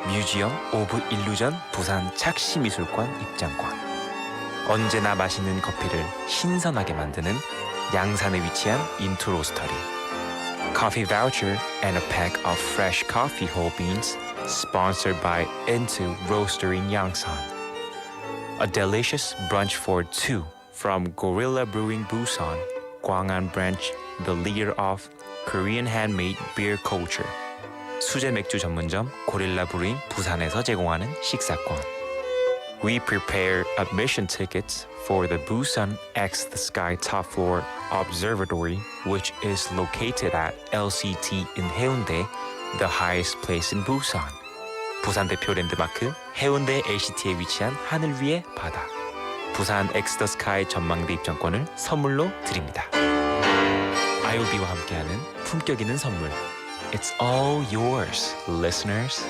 뮤지엄 오브 일루전 부산 착시미술관 입장권. 언제나 맛있는 커피를 신선하게 만드는 양산에 위치한 인투 로스터리. Coffee voucher and a pack of fresh coffee whole beans sponsored by Into Roastery in Yangsan. A delicious brunch for two from Gorilla Brewing Busan, Gwangan branch, the leader of Korean handmade beer culture. 수제 맥주 전문점 고릴라 브루잉 부산에서 제공하는 식사권. We prepare admission tickets for the Busan X the Sky Top Floor Observatory, which is located at LCT in Haeundae, the highest place in Busan. 부산 대표 랜드마크 해운대 LCT에 위치한 하늘 위의 바다. 부산 X the Sky 전망대 입장권을 선물로 드립니다. IOB와 함께하는 품격 있는 선물. It's all yours, listeners.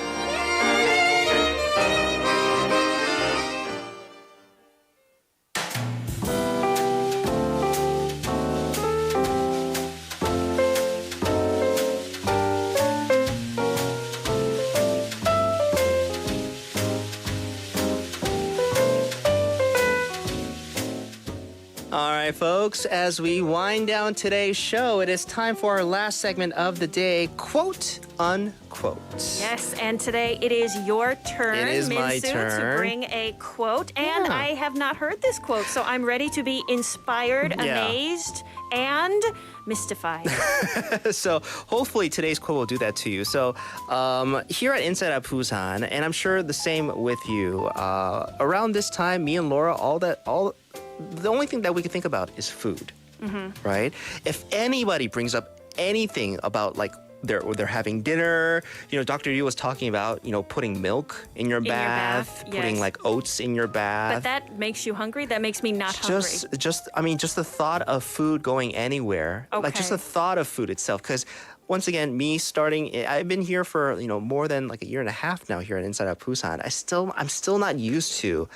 All right, folks, as we wind down today's show, it is time for our last segment of the day, quote unquote. Yes, and today it is your turn, It is my Min-soo, turn. to bring a quote. And I have not heard this quote, so I'm ready to be inspired, Yeah. amazed, and mystified. So hopefully today's quote will do that to you. So here at Inside Out Busan, and I'm sure the same with you, around this time, me and Laura, the only thing that we can think about is food, right? If anybody brings up anything about like they're having dinner. Dr. Yu was talking about putting milk in your bath, putting yes. like oats in your bath. But that makes you hungry? That makes me not hungry. Just the thought of food going anywhere, like just the thought of food itself. Because once again, I've been here for more than like a year and a half now here at Inside Out Busan. I'm still not used to.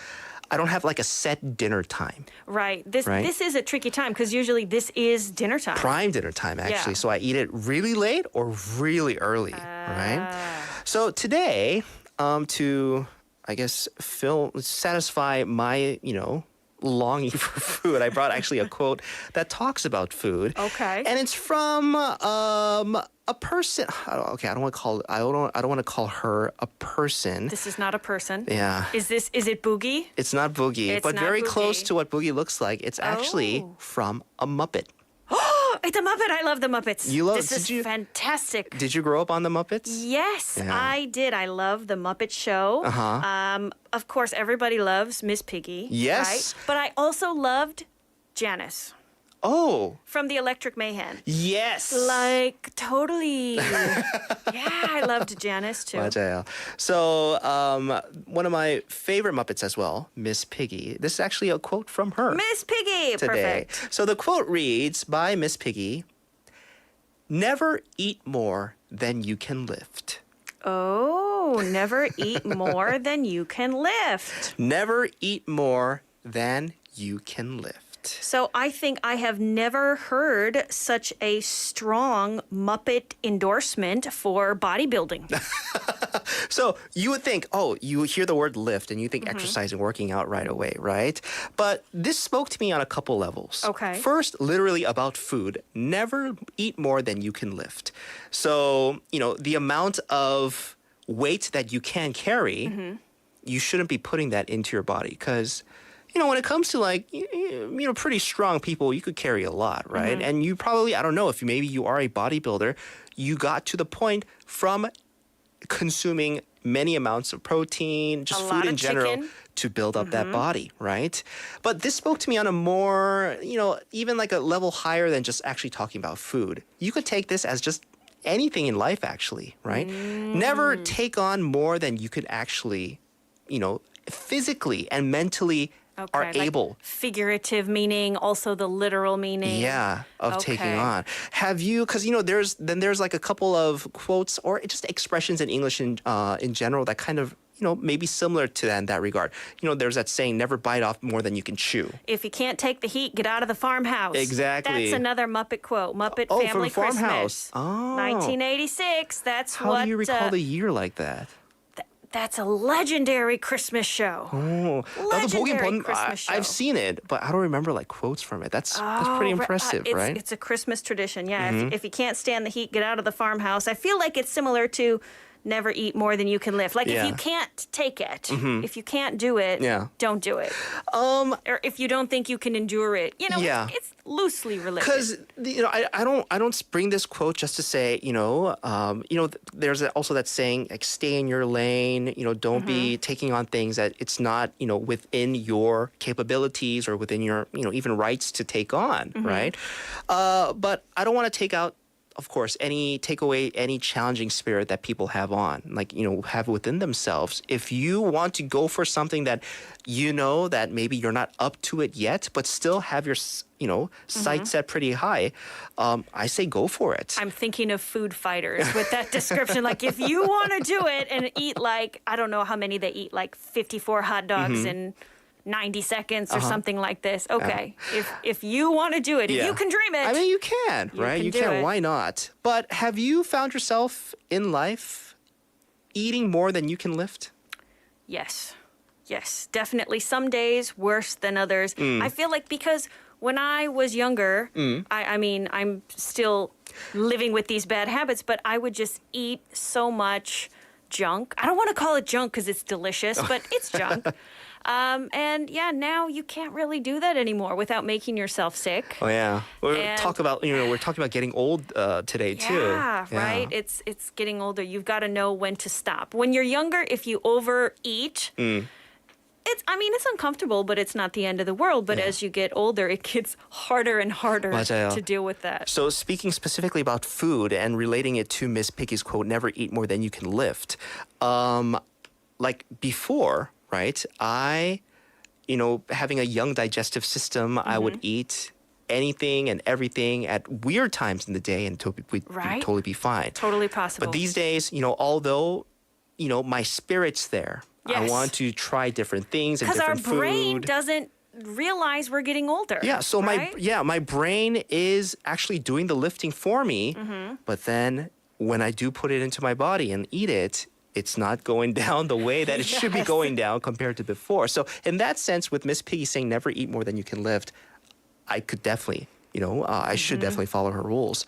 I don't have like a set dinner time. Right. This is a tricky time because usually this is dinner time. Prime dinner time, actually. Yeah. So I eat it really late or really early, right? So today, to, I guess, satisfy my, longing for food, I brought actually a quote that talks about food. Okay. And it's from a person. Okay, I don't want to call her a person. This is not a person. Yeah. Is it Boogie? It's not Boogie, It's but not very Boogie. close to what Boogie looks like. It's actually from a Muppet. It's a Muppet. I love the Muppets. This is fantastic. Did you grow up on the Muppets? Yes, Yeah. I did. I love the Muppet Show. Of course, everybody loves Miss Piggy. Yes. Right? But I also loved Janice. Oh. From the Electric Mayhem. Yes. Like, totally. Yeah, I loved Janice too. 맞아요. So, one of my favorite Muppets as well, Miss Piggy. This is actually a quote from her. Miss Piggy. Today. Perfect. So the quote reads by Miss Piggy, "Never eat more than you can lift." Oh, never eat more than you can lift. Never eat more than you can lift. So I think I have never heard such a strong Muppet endorsement for bodybuilding. So you would think, you hear the word lift and you think exercise and working out right away, right? But this spoke to me on a couple levels. Okay. First, literally about food. Never eat more than you can lift. So, the amount of weight that you can carry, you shouldn't be putting that into your body because when it comes to like, pretty strong people, you could carry a lot, right? And you probably, I don't know, if maybe you are a bodybuilder, you got to the point from consuming many amounts of protein, just food in general, chicken. to build up that body, right? But this spoke to me on a more, even like a level higher than just actually talking about food. You could take this as just anything in life, actually, right? Never take on more than you could actually, physically and mentally are like able. Figurative meaning, also the literal meaning. Yeah, of taking on. Have you? Because there's like a couple of quotes or just expressions in English in general that kind of maybe similar to that in that regard. There's that saying, "Never bite off more than you can chew." If you can't take the heat, get out of the farmhouse. Exactly. That's another Muppet quote. Muppet from Family Farmhouse. Christmas. Oh. 1986. That's How what. do you recall the year like that? That's a legendary Christmas show. Oh, Legendary Christmas show. I've seen it, but I don't remember like quotes from it. That's pretty impressive, right? It's a Christmas tradition. Yeah. If you can't stand the heat, get out of the farmhouse. I feel like it's similar to never eat more than you can lift. Like if you can't take it, if you can't do it, don't do it. Or if you don't think you can endure it, it's loosely related. Because I don't bring this quote just to say there's also that saying like stay in your lane. Don't be taking on things that it's not within your capabilities or within your even rights to take on, right? But I don't want to take away any challenging spirit that people have have within themselves. If you want to go for something that that maybe you're not up to it yet, but still have your sights set pretty high, I say go for it. I'm thinking of food fighters with that description. Like if you want to do it and eat like, I don't know how many they eat, like 54 hot dogs in 90 seconds or something like this. Okay. If you want to do it, if you can dream it. I mean, you can, right? You can. Why not? But have you found yourself in life eating more than you can lift? Yes. Yes, definitely. Some days worse than others. I feel like because when I was younger, I mean, I'm still living with these bad habits, but I would just eat so much junk. I don't want to call it junk because it's delicious, but it's junk. And now you can't really do that anymore without making yourself sick. Oh yeah, we're talking about getting old today too. Yeah, right. It's getting older. You've got to know when to stop. When you're younger, if you overeat, it's uncomfortable, but it's not the end of the world. But as you get older, it gets harder and harder 맞아요. to deal with that. So speaking specifically about food and relating it to Miss Piggy's quote, never eat more than you can lift. Like before, right? Having a young digestive system, I would eat anything and everything at weird times in the day and we'd totally be fine. Totally possible. But these days, although, my spirit's there, I want to try different things and different Because our brain food. doesn't realize we're getting older. Yeah, so right? my brain is actually doing the lifting for me, but then when I do put it into my body and eat it, it's not going down the way that it should be going down compared to before. So in that sense, with Miss Piggy saying never eat more than you can lift, I could definitely, I should definitely follow her rules.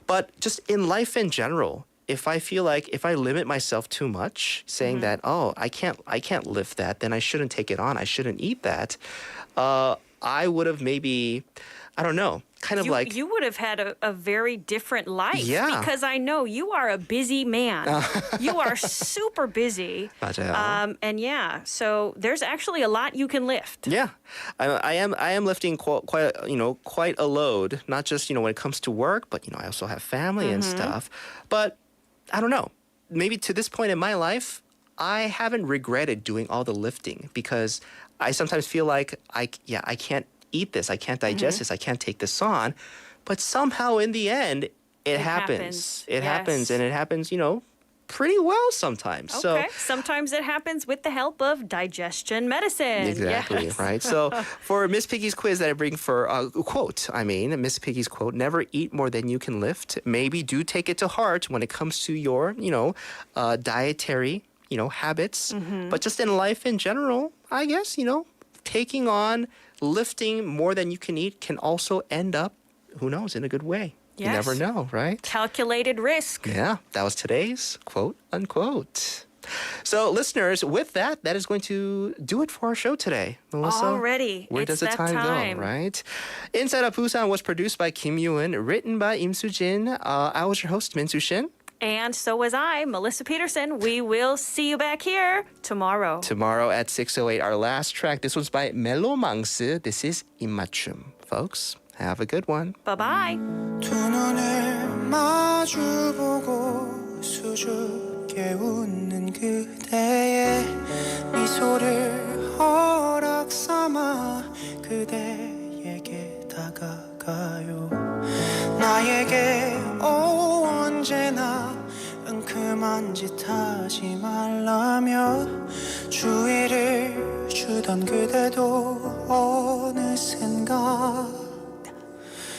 But just in life in general, if I feel like if I limit myself too much, saying that, I can't lift that, then I shouldn't take it on. I shouldn't eat that. I would have maybe, I don't know, you would have had a very different life. Yeah. Because I know you are a busy man. You are super busy. 맞아요. And so there's actually a lot you can lift. Yeah, I am lifting quite a load. Not just when it comes to work, but I also have family and stuff. But I don't know. Maybe to this point in my life, I haven't regretted doing all the lifting because I sometimes feel like I can't eat this, I can't digest this, I can't take this on. But somehow in the end, it happens. It happens, and it happens, pretty well sometimes. Okay. Sometimes it happens with the help of digestion medicine. Exactly, Yes. right? So for Miss Piggy's quiz that I bring for Miss Piggy's quote, never eat more than you can lift. Maybe do take it to heart when it comes to your, dietary, habits. But just in life in general, I guess, taking on lifting more than you can eat can also end up, who knows, in a good way. Yes. You never know, right? Calculated risk. Yeah, that was today's quote unquote. So, listeners, with that is going to do it for our show today. Melissa, Already. where It's does the that time go, right? Inside Out Busan was produced by Kim Yoon, written by Im Soo-jin. I was your host, Min Soo-shin. And so was I, Melissa Peterson. We will see you back here tomorrow. Tomorrow at 6:08, our last track. This one's by 멜로망스. This is 입맞춤. Folks, have a good one. Bye-bye. 두 눈을 마주보고 수줍게 웃는 그대의 미소를 허락 삼아 그대에게 다가가요. 나에게 언제나 은큼한 짓 하지 말라며 주의를 주던 그대도 어느샌가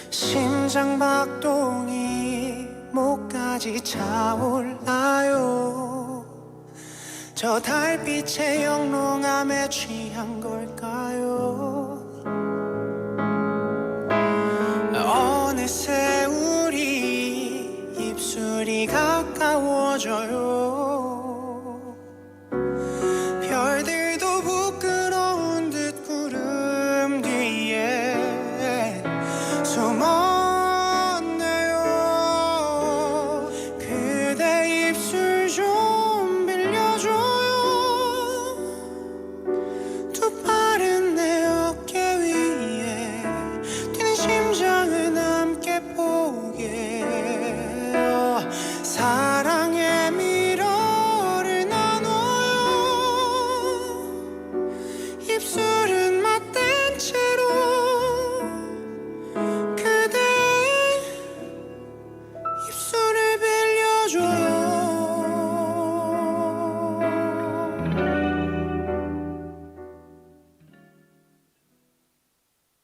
심장 박동이 목까지 차올라요. 저 달빛의 영롱함에 취한 걸까요?